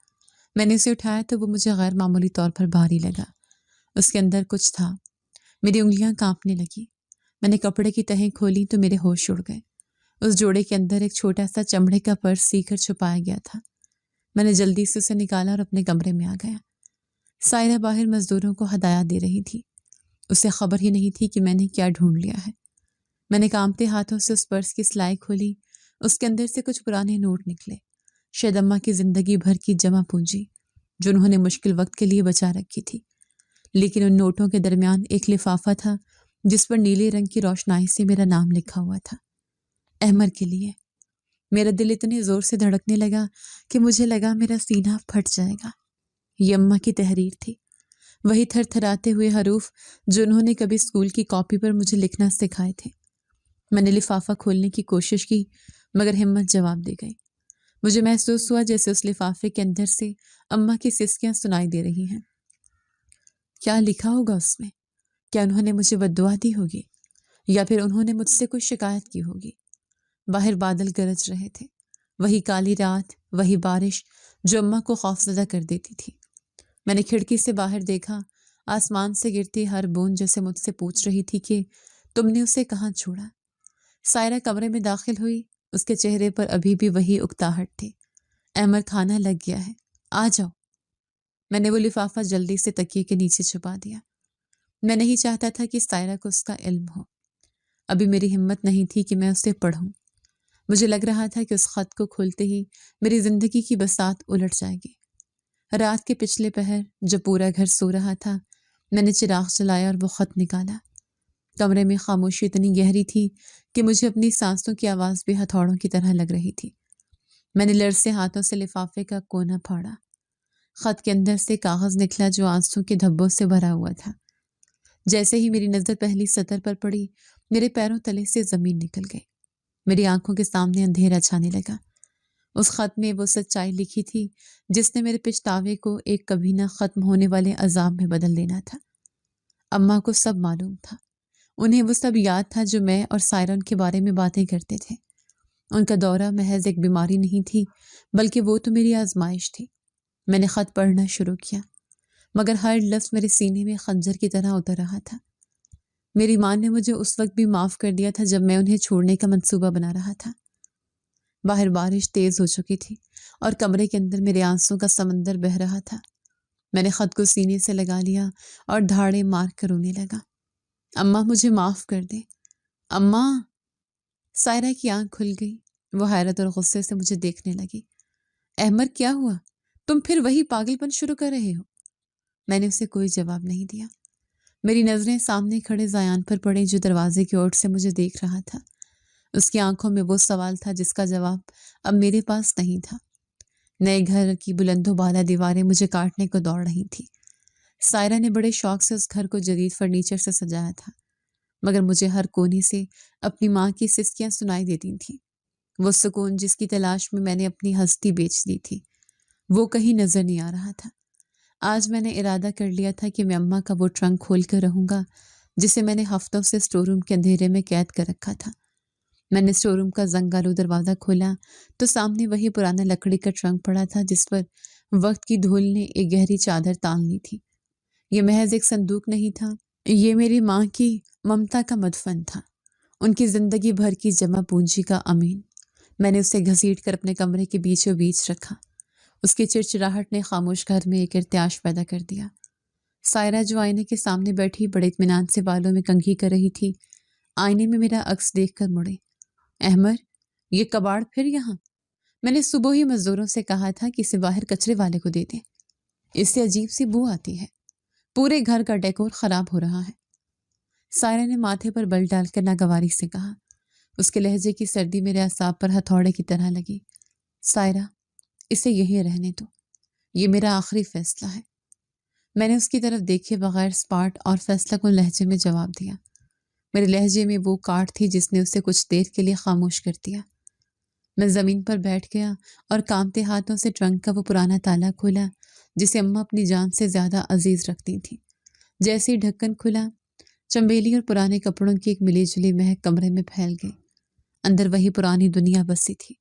میں نے اسے اٹھایا تو وہ مجھے غیر معمولی طور پر بھاری لگا۔ اس کے اندر کچھ تھا۔ میری انگلیاں کانپنے لگی۔ میں نے کپڑے کی تہیں کھولی تو میرے ہوش اڑ گئے۔ اس جوڑے کے اندر ایک چھوٹا سا چمڑے کا پرس سی کر چھپایا گیا تھا۔ میں نے جلدی سے اسے نکالا اور اپنے کمرے میں آ گیا۔ سائرہ باہر مزدوروں کو ہدایات دے رہی تھی۔ اسے خبر ہی نہیں تھی کہ میں نے کیا ڈھونڈ لیا ہے۔ میں نے کانپتے ہاتھوں سے اس پرس کی سلائی کھولی۔ اس کے اندر سے کچھ پرانے نوٹ نکلے، شاید اماں کی زندگی بھر کی جمع پونجی جو انہوں نے مشکل وقت کے لیے بچا رکھی تھی۔ لیکن ان نوٹوں کے درمیان ایک لفافہ تھا جس پر نیلے رنگ کی روشنائی سے میرا نام لکھا ہوا تھا، احمر کے لیے۔ میرا دل اتنے زور سے دھڑکنے لگا کہ مجھے لگا میرا سینہ پھٹ جائے گا۔ یہ اماں کی تحریر تھی، وہی تھر تھراتے ہوئے حروف جو انہوں نے کبھی اسکول کی کاپی پر مجھے لکھنا سکھائے تھے۔ میں نے لفافہ کھولنے کی کوشش کی مگر ہمت جواب دے گئی۔ مجھے محسوس ہوا جیسے اس لفافے کے اندر سے اماں کی سسکیاں سنائی دے رہی ہیں۔ کیا لکھا ہوگا اس میں؟ کیا انہوں نے مجھے بددعا دی ہوگی یا پھر انہوں نے مجھ سے کوئی شکایت کی ہوگی؟ باہر بادل گرج رہے تھے، وہی کالی رات، وہی بارش جو اماں کو خوفزدہ کر دیتی تھی۔ میں نے کھڑکی سے باہر دیکھا، آسمان سے گرتی ہر بوند جیسے مجھ سے پوچھ رہی تھی کہ تم نے اسے کہاں چھوڑا۔ سائرہ کمرے میں داخل ہوئی، اس کے چہرے پر ابھی بھی وہی اکتاہٹ تھی۔ احمد کھانا لگ گیا ہے، آ جاؤ۔ میں نے وہ لفافہ جلدی سے تکیے کے نیچے چھپا دیا۔ میں نہیں چاہتا تھا کہ سائرہ کو اس کا علم ہو۔ ابھی میری ہمت نہیں تھی کہ میں اسے پڑھوں۔ مجھے لگ رہا تھا کہ اس خط کو کھولتے ہی میری زندگی کی بساط الٹ جائے گی۔ رات کے پچھلے پہر جب پورا گھر سو رہا تھا، میں نے چراغ جلایا اور وہ خط نکالا۔ کمرے میں خاموشی اتنی گہری تھی کہ مجھے اپنی سانسوں کی آواز بھی ہتھوڑوں کی طرح لگ رہی تھی۔ میں نے لرزے ہاتھوں سے لفافے کا کونا پھاڑا۔ خط کے اندر سے کاغذ نکلا جو آنسوں کے دھبوں سے بھرا ہوا تھا۔ جیسے ہی میری نظر پہلی سطر پر پڑی، میرے پیروں تلے سے زمین نکل گئی۔ میری آنکھوں کے سامنے اندھیرا چھانے لگا۔ اس خط میں وہ سچائی لکھی تھی جس نے میرے پچھتاوے کو ایک کبھی نہ ختم ہونے والے عذاب میں بدل دینا تھا۔ اماں کو سب معلوم تھا، انہیں وہ سب یاد تھا جو میں اور سائرن کے بارے میں باتیں کرتے تھے۔ ان کا دورہ محض ایک بیماری نہیں تھی بلکہ وہ تو میری آزمائش تھی۔ میں نے خط پڑھنا شروع کیا مگر ہر لفظ میرے سینے میں خنجر کی طرح اتر رہا تھا۔ میری ماں نے مجھے اس وقت بھی معاف کر دیا تھا جب میں انہیں چھوڑنے کا منصوبہ بنا رہا تھا۔ باہر بارش تیز ہو چکی تھی اور کمرے کے اندر میرے آنسوں کا سمندر بہہ رہا تھا۔ میں نے خط کو سینے سے لگا لیا اور دھاڑے مار کر رونے لگا۔ اماں مجھے معاف کر دے، اماں۔ سائرہ کی آنکھ کھل گئی، وہ حیرت اور غصے سے مجھے دیکھنے لگی۔ احمد کیا ہوا؟ تم پھر وہی پاگل پن شروع کر رہے ہو؟ میں نے اسے کوئی جواب نہیں دیا۔ میری نظریں سامنے کھڑے زیان پر پڑیں جو دروازے کی اوٹ سے مجھے دیکھ رہا تھا۔ اس کی آنکھوں میں وہ سوال تھا جس کا جواب اب میرے پاس نہیں تھا۔ نئے گھر کی بلند و بالا دیواریں مجھے کاٹنے کو دوڑ رہی تھی۔ سائرہ نے بڑے شوق سے اس گھر کو جدید فرنیچر سے سجایا تھا مگر مجھے ہر کونے سے اپنی ماں کی سسکیاں سنائی دیتی تھیں۔ وہ سکون جس کی تلاش میں نے اپنی ہستی بیچ دی تھی، وہ کہیں نظر نہیں آ رہا تھا۔ آج میں نے ارادہ کر لیا تھا کہ میں اماں کا وہ ٹرنک کھول کر رہوں گا جسے میں نے ہفتوں سے اسٹور روم کے اندھیرے میں قید کر رکھا تھا۔ میں نے اسٹور روم کا زنگالو دروازہ کھولا تو سامنے وہی پرانا لکڑی کا ٹرنک پڑا تھا جس پر وقت کی دھول نے ایک گہری چادر تان لی تھی۔ یہ محض ایک صندوق نہیں تھا، یہ میری ماں کی ممتا کا مدفن تھا، ان کی زندگی بھر کی جمع پونجی کا امین۔ میں نے اسے گھسیٹ کر اپنے کمرے کے بیچوں بیچ رکھا۔ اس کی چڑچڑاہٹ نے خاموش گھر میں ایک ارتعاش پیدا کر دیا۔ سائرہ جو آئینے کے سامنے بیٹھی بڑے اطمینان سے بالوں میں کنگھی کر رہی تھی، آئینے میں میرا عکس دیکھ کر مڑے۔ احمد، یہ کباڑ پھر یہاں؟ میں نے صبح ہی مزدوروں سے کہا تھا کہ اسے باہر کچرے والے کو دے دیں، اس سے عجیب سی بو آتی ہے، پورے گھر کا ڈیکور خراب ہو رہا ہے۔ سائرہ نے ماتھے پر بل ڈال کر ناگواری سے کہا۔ اس کے لہجے کی سردی میرے اعصاب پر ہتھوڑے کی طرح لگی۔ سائرہ، اسے یہی رہنے دو، یہ میرا آخری فیصلہ ہے۔ میں نے اس کی طرف دیکھے بغیر سپاٹ اور فیصلہ کن لہجے میں جواب دیا۔ میرے لہجے میں وہ کاٹ تھی جس نے اسے کچھ دیر کے لیے خاموش کر دیا۔ میں زمین پر بیٹھ گیا اور کانپتے ہاتھوں سے ٹرنک کا وہ پرانا تالا کھولا جسے اماں اپنی جان سے زیادہ عزیز رکھتی تھی۔ جیسے ہی ڈھکن کھلا، چنبیلی اور پرانے کپڑوں کی ایک ملی جلی مہک کمرے میں پھیل گئی۔ اندر وہی پرانی دنیا بسی تھی،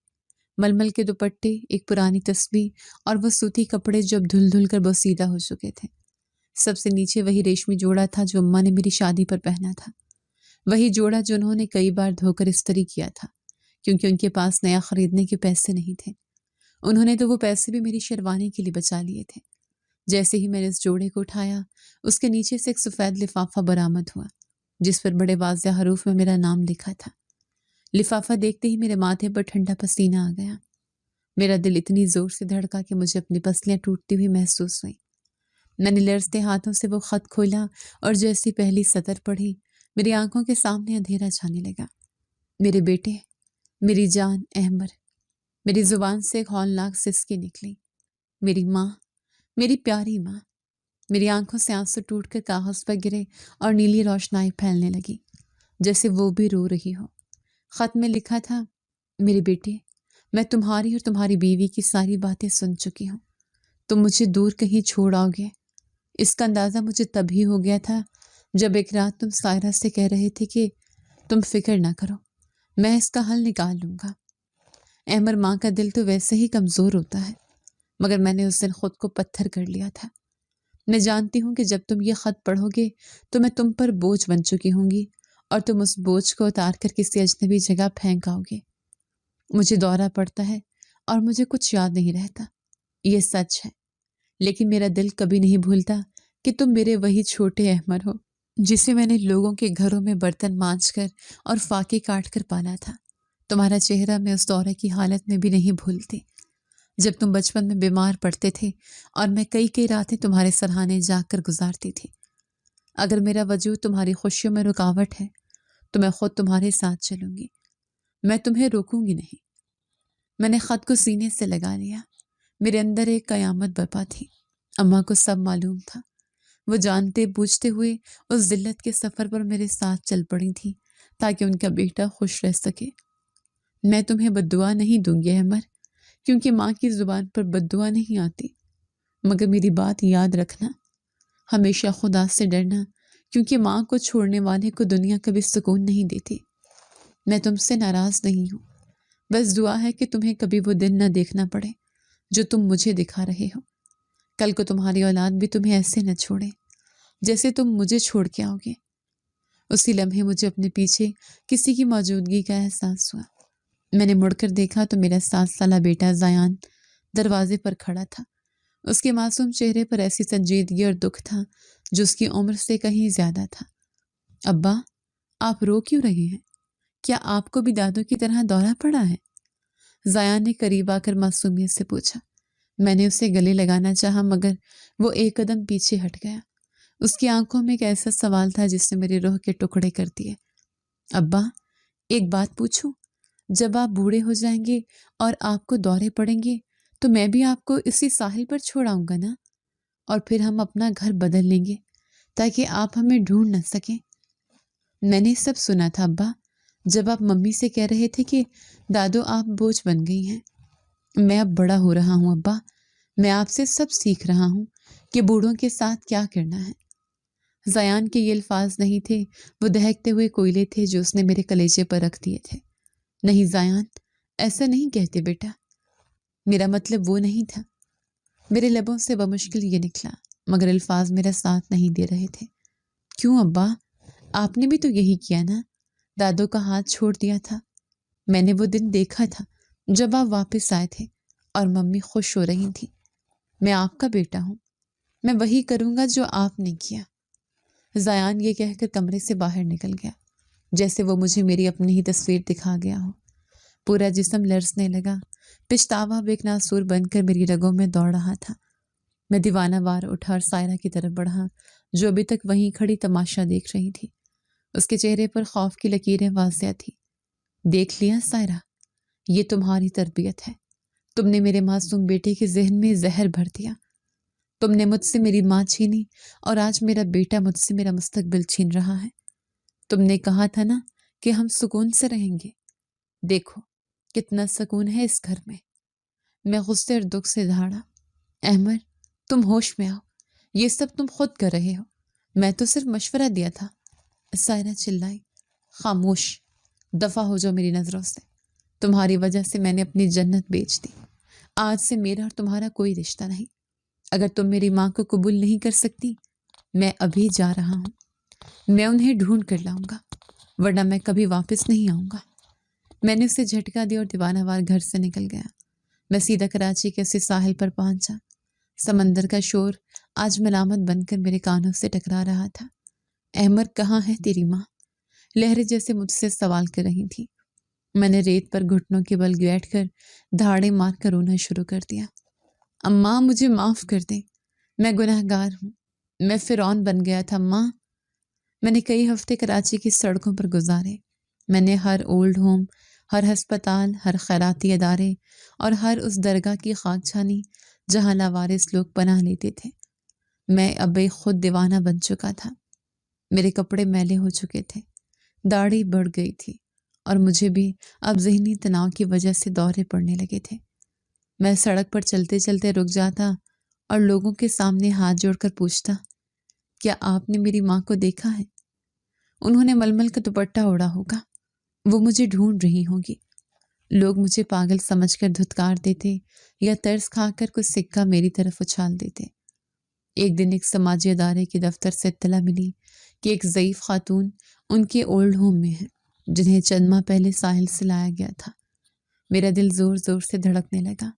ململ کے دوپٹے، ایک پرانی تسبیح اور وہ سوتی کپڑے جو اب دھل دھل کر بوسیدہ ہو چکے تھے۔ سب سے نیچے وہی ریشمی جوڑا تھا جو اماں نے میری شادی پر پہنا تھا، وہی جوڑا جو انہوں نے کئی بار دھو کر استری کیا تھا کیونکہ ان کے پاس نیا خریدنے کے پیسے نہیں تھے۔ انہوں نے تو وہ پیسے بھی میری شیروانی کے لیے بچا لیے تھے۔ جیسے ہی میں نے اس جوڑے کو اٹھایا، اس کے نیچے سے ایک سفید لفافہ برآمد ہوا جس پر بڑے واضح حروف میں میرا نام لکھا تھا۔ لفافہ دیکھتے ہی میرے ماتھے پر ٹھنڈا پسینہ آ گیا۔ میرا دل اتنی زور سے دھڑکا کہ مجھے اپنی پسلیاں ٹوٹتی ہوئی محسوس ہوئیں۔ میں نے لرزتے ہاتھوں سے وہ خط کھولا اور جیسی پہلی سطر پڑھی، میری آنکھوں کے سامنے اندھیرا چھانے لگا۔ میرے بیٹے، میری جان احمد، میری زبان سے ایک ہولناک سسکی نکلی۔ میری ماں، میری پیاری ماں۔ میری آنکھوں سے آنسو ٹوٹ کر کاغذ پر گرے اور نیلی روشنائی پھیلنے لگی، جیسے وہ بھی رو رہی ہو۔ خط میں لکھا تھا، میری بیٹی، میں تمہاری اور تمہاری بیوی کی ساری باتیں سن چکی ہوں۔ تم مجھے دور کہیں چھوڑ آؤ گے، اس کا اندازہ مجھے تبھی ہو گیا تھا جب ایک رات تم سائرہ سے کہہ رہے تھے کہ تم فکر نہ کرو، میں اس کا حل نکال لوں گا۔ احمر، ماں کا دل تو ویسے ہی کمزور ہوتا ہے، مگر میں نے اس دن خود کو پتھر کر لیا تھا۔ میں جانتی ہوں کہ جب تم یہ خط پڑھو گے تو میں تم پر بوجھ بن چکی ہوں گی اور تم اس بوجھ کو اتار کر کسی اجنبی جگہ پھینک آؤ گے۔ مجھے دورہ پڑتا ہے اور مجھے کچھ یاد نہیں رہتا، یہ سچ ہے، لیکن میرا دل کبھی نہیں بھولتا کہ تم میرے وہی چھوٹے احمر ہو جسے میں نے لوگوں کے گھروں میں برتن مانجھ کر اور فاقے کاٹ کر پالا تھا۔ تمہارا چہرہ میں اس دورے کی حالت میں بھی نہیں بھولتی، جب تم بچپن میں بیمار پڑتے تھے اور میں کئی راتیں تمہارے سرہانے جا کر گزارتی تھی۔ اگر میرا وجود تمہاری خوشیوں میں رکاوٹ ہے تو میں خود تمہارے ساتھ چلوں گی، میں تمہیں روکوں گی نہیں۔ میں نے خط کو سینے سے لگا لیا، میرے اندر ایک قیامت برپا تھی۔ اماں کو سب معلوم تھا، وہ جانتے بوجھتے ہوئے اس ذلت کے سفر پر میرے ساتھ چل پڑی تھی تاکہ ان کا بیٹا خوش رہ سکے۔ میں تمہیں بددعا نہیں دوں گی احمر، کیونکہ ماں کی زبان پر بددعا نہیں آتی، مگر میری بات یاد رکھنا، ہمیشہ خدا سے ڈرنا، کیونکہ ماں کو چھوڑنے والے کو دنیا کبھی سکون نہیں دیتی۔ میں تم سے ناراض نہیں ہوں، بس دعا ہے کہ تمہیں کبھی وہ دن نہ دیکھنا پڑے جو تم مجھے دکھا رہے ہو۔ کل کو تمہاری اولاد بھی تمہیں ایسے نہ چھوڑے جیسے تم مجھے چھوڑ کے آؤ گے۔ اسی لمحے مجھے اپنے پیچھے کسی کی موجودگی کا احساس ہوا۔ میں نے مڑ کر دیکھا تو میرا 7 سالہ بیٹا زیان دروازے پر کھڑا تھا۔ اس کے معصوم چہرے پر ایسی سنجیدگی اور دکھ تھا جو اس کی عمر سے کہیں زیادہ تھا۔ ابا، آپ رو کیوں رہے ہیں؟ کیا آپ کو بھی دادوں کی طرح دورہ پڑا ہے؟ زیان نے قریب آ کر معصومیت سے پوچھا۔ میں نے اسے گلے لگانا چاہا مگر وہ ایک قدم پیچھے ہٹ گیا۔ اس کی آنکھوں میں ایک ایسا سوال تھا جس نے میری روح کے ٹکڑے کر دیے۔ ابا، ایک بات پوچھوں؟ جب آپ بوڑھے ہو جائیں گے اور آپ کو دورے پڑیں گے تو میں بھی آپ کو اسی ساحل پر چھوڑاؤں گا نا، اور پھر ہم اپنا گھر بدل لیں گے تاکہ آپ ہمیں ڈھونڈ نہ سکیں۔ میں نے سب سنا تھا ابا، جب آپ ممی سے کہہ رہے تھے کہ دادو آپ بوجھ بن گئی ہیں۔ میں اب بڑا ہو رہا ہوں ابا، میں آپ سے سب سیکھ رہا ہوں کہ بوڑھوں کے ساتھ کیا کرنا ہے۔ زیان کے یہ الفاظ نہیں تھے، وہ دہکتے ہوئے کوئلے تھے جو اس نے میرے کلیجے پر رکھ دیے تھے۔ نہیں زیان، ایسا نہیں کہتے بیٹا، میرا مطلب وہ نہیں تھا۔ میرے لبوں سے بمشکل یہ نکلا، مگر الفاظ میرا ساتھ نہیں دے رہے تھے۔ کیوں ابا؟ آپ نے بھی تو یہی کیا نا، دادوں کا ہاتھ چھوڑ دیا تھا۔ میں نے وہ دن دیکھا تھا جب آپ واپس آئے تھے اور ممی خوش ہو رہی تھی۔ میں آپ کا بیٹا ہوں، میں وہی کروں گا جو آپ نے کیا۔ زیان یہ کہہ کر کمرے سے باہر نکل گیا، جیسے وہ مجھے میری اپنی ہی تصویر دکھا گیا ہو۔ پورا جسم لرزنے لگا، پچھتاوا اب ایک ناسور بن کر میری رگوں میں دوڑ رہا تھا۔ میں دیوانہ وار اٹھا اور سائرہ کی طرف بڑھا جو ابھی تک وہیں کھڑی تماشا دیکھ رہی تھی۔ اس کے چہرے پر خوف کی لکیریں واضح تھی۔ دیکھ لیا سائرہ، یہ تمہاری تربیت ہے۔ تم نے میرے معصوم بیٹے کے ذہن میں زہر بھر دیا۔ تم نے مجھ سے میری ماں چھینی اور آج میرا بیٹا مجھ سے میرا مستقبل چھین رہا ہے۔ تم نے کہا تھا نا کہ ہم سکون سے رہیں گے، دیکھو کتنا سکون ہے اس گھر میں۔ میں غصے اور دکھ سے دھاڑا۔ احمر، تم ہوش میں آؤ، یہ سب تم خود کر رہے ہو، میں تو صرف مشورہ دیا تھا۔ سائرہ چلائی، خاموش، دفع ہو جاؤ میری نظروں سے۔ تمہاری وجہ سے میں نے اپنی جنت بیچ دی۔ آج سے میرا اور تمہارا کوئی رشتہ نہیں۔ اگر تم میری ماں کو قبول نہیں کر سکتی، میں ابھی جا رہا ہوں، میں انہیں ڈھونڈ کر لاؤں گا، ورنہ میں کبھی واپس نہیں آؤں گا۔ میں نے اسے جھٹکا دیا اور دیوانہ وار گھر سے نکل گیا۔ میں سیدھا کراچی کے اسی ساحل پر پہنچا۔ سمندر کا شور آج ملامت بن کر میرے کانوں سے ٹکرا رہا تھا۔ احمر، کہاں ہے تیری ماں؟ لہریں جیسے مجھ سے سوال کر رہی تھی۔ میں نے ریت پر گھٹنوں کے بل بیٹھ کر دھاڑے مار کر رونا شروع کر دیا۔ اماں، مجھے معاف کر دیں، میں گناہگار ہوں، میں فرعون بن گیا تھا ماں۔ میں نے کئی ہفتے کراچی کی سڑکوں پر گزارے۔ میں نے ہر اولڈ ہوم ہر ہسپتال، ہر خیراتی ادارے اور ہر اس درگاہ کی خاک چھانی جہاں لاوارث لوگ پناہ لیتے تھے۔ میں اب ایک خود دیوانہ بن چکا تھا۔ میرے کپڑے میلے ہو چکے تھے، داڑھی بڑھ گئی تھی اور مجھے بھی اب ذہنی تناؤ کی وجہ سے دورے پڑنے لگے تھے۔ میں سڑک پر چلتے چلتے رک جاتا اور لوگوں کے سامنے ہاتھ جوڑ کر پوچھتا، کیا آپ نے میری ماں کو دیکھا ہے؟ انہوں نے ململ کا دوپٹہ اوڑھا ہوگا، وہ مجھے ڈھونڈ رہی ہوگی۔ لوگ مجھے پاگل سمجھ کر دھتکار دیتے یا ترس کھا کر کچھ سکہ میری طرف اچھال دیتے۔ ایک دن ایک سماجی ادارے کے دفتر سے اطلاع ملی کہ ایک ضعیف خاتون ان کے اولڈ ہوم میں ہے، جنہیں چند ماہ پہلے ساحل سے لایا گیا تھا۔ میرا دل زور زور سے دھڑکنے لگا۔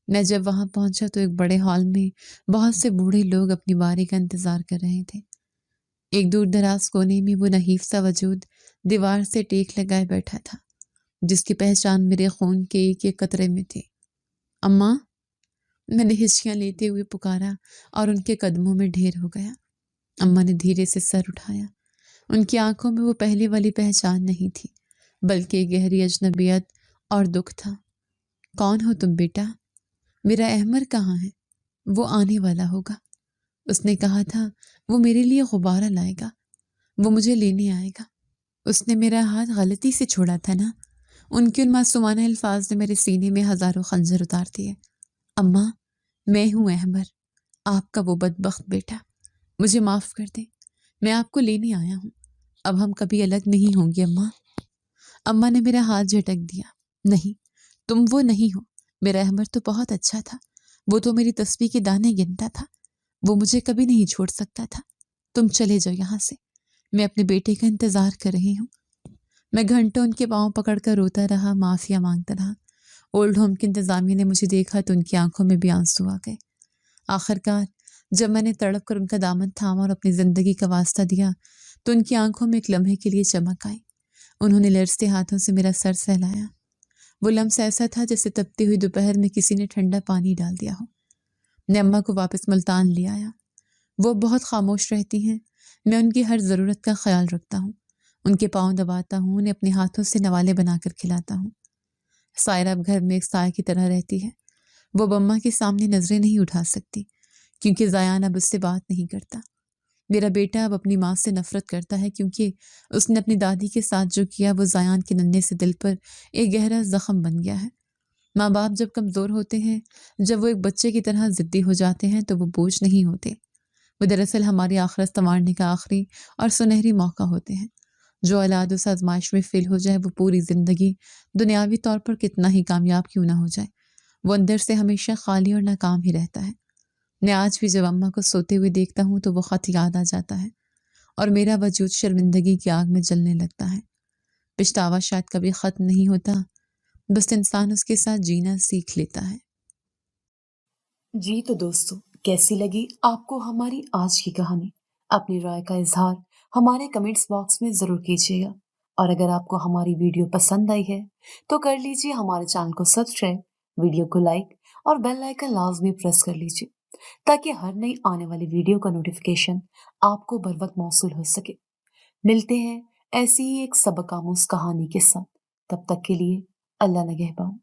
میں جب وہاں پہنچا تو ایک بڑے ہال میں بہت سے بوڑھے لوگ اپنی باری کا انتظار کر رہے تھے۔ ایک دور دراز کونے میں وہ نحیف سا وجود دیوار سے ٹیک لگائے بیٹھا تھا، جس کی پہچان میرے خون کے ایک ایک قطرے میں تھی۔ اماں، میں نے ہچکیاں لیتے ہوئے پکارا اور ان کے قدموں میں ڈھیر ہو گیا۔ اماں نے دھیرے سے سر اٹھایا۔ ان کی آنکھوں میں وہ پہلے والی پہچان نہیں تھی، بلکہ گہری اجنبیت اور دکھ تھا۔ کون ہو تم بیٹا؟ میرا احمر کہاں ہے؟ وہ آنے والا ہوگا۔ اس نے کہا تھا وہ میرے لیے غبارہ لائے گا، وہ مجھے لینے آئے گا۔ اس نے میرا ہاتھ غلطی سے چھوڑا تھا نا؟ ان کے ان معصومانہ الفاظ نے میرے سینے میں ہزاروں خنجر اتار دیے۔ اماں، میں ہوں احمر، آپ کا وہ بدبخت بیٹا۔ مجھے معاف کر دیں، میں آپ کو لینے آیا ہوں۔ اب ہم کبھی الگ نہیں ہوں گے اماں۔ اماں نے میرا ہاتھ جھٹک دیا۔ نہیں، تم وہ نہیں ہو۔ میرا احمر تو بہت اچھا تھا، وہ تو میری تسبیح کے دانے گنتا تھا، وہ مجھے کبھی نہیں چھوڑ سکتا تھا۔ تم چلے جاؤ یہاں سے، میں اپنے بیٹے کا انتظار کر رہی ہوں۔ میں گھنٹوں ان کے پاؤں پکڑ کر روتا رہا، معافیا مانگتا رہا۔ اولڈ ہوم کی انتظامیہ نے مجھے دیکھا تو ان کی آنکھوں میں بھی آنسو آ گئے۔ آخرکار جب میں نے تڑپ کر ان کا دامن تھاما اور اپنی زندگی کا واسطہ دیا تو ان کی آنکھوں میں ایک لمحے کے لیے چمک آئی۔ انہوں نے لرزتے ہاتھوں سے میرا سر سہلایا۔ وہ لمس ایسا تھا جیسے تپتی ہوئی دوپہر میں کسی نے ٹھنڈا پانی ڈال دیا ہو۔ میں اماں کو واپس ملتان لے آیا۔ وہ بہت خاموش رہتی ہیں، میں ان کی ہر ضرورت کا خیال رکھتا ہوں، ان کے پاؤں دباتا ہوں، انہیں اپنے ہاتھوں سے نوالے بنا کر کھلاتا ہوں۔ سائرہ اب گھر میں ایک سایہ کی طرح رہتی ہے۔ وہ اب اماں کے سامنے نظریں نہیں اٹھا سکتی کیونکہ زیان اب اس سے بات نہیں کرتا۔ میرا بیٹا اب اپنی ماں سے نفرت کرتا ہے کیونکہ اس نے اپنی دادی کے ساتھ جو کیا وہ زیان کے ننھے سے دل پر ایک گہرا زخم بن گیا ہے۔ ماں باپ جب کمزور ہوتے ہیں، جب وہ ایک بچے کی طرح ضدی ہو جاتے ہیں تو وہ بوجھ نہیں ہوتے، وہ دراصل ہماری آخرت سنوارنے کا آخری اور سنہری موقع ہوتے ہیں۔ جو اولاد اس آزمائش میں فیل ہو جائے وہ پوری زندگی دنیاوی طور پر کتنا ہی کامیاب کیوں نہ ہو جائے، وہ اندر سے ہمیشہ خالی اور ناکام ہی رہتا ہے۔ میں آج بھی جب اماں کو سوتے ہوئے دیکھتا ہوں تو وہ خط یاد آ جاتا ہے اور میرا وجود شرمندگی کی آگ میں جلنے لگتا ہے۔ پچھتاوا شاید کبھی ختم نہیں ہوتا، بس انسان اس کے ساتھ جینا سیکھ لیتا ہے۔ جی تو دوستو، کیسی لگی آپ کو ہماری آج کی کہانی؟ اپنی رائے کا اظہار ہمارے کمنٹس باکس میں ضرور کیجیے گا، اور اگر آپ کو ہماری ویڈیو پسند آئی ہے تو کر لیجیے ہمارے چینل کو سبسکرائب، ویڈیو کو لائک اور بیل آئیکن لازمی پریس کر لیجیے تاکہ ہر نئی آنے والی ویڈیو کا نوٹیفیکیشن آپ کو بر وقت موصول ہو سکے۔ ملتے ہیں ایسی ہی ایک سبق آموز کہانی کے ساتھ، تب تک کے لیے اللہ نگہبان۔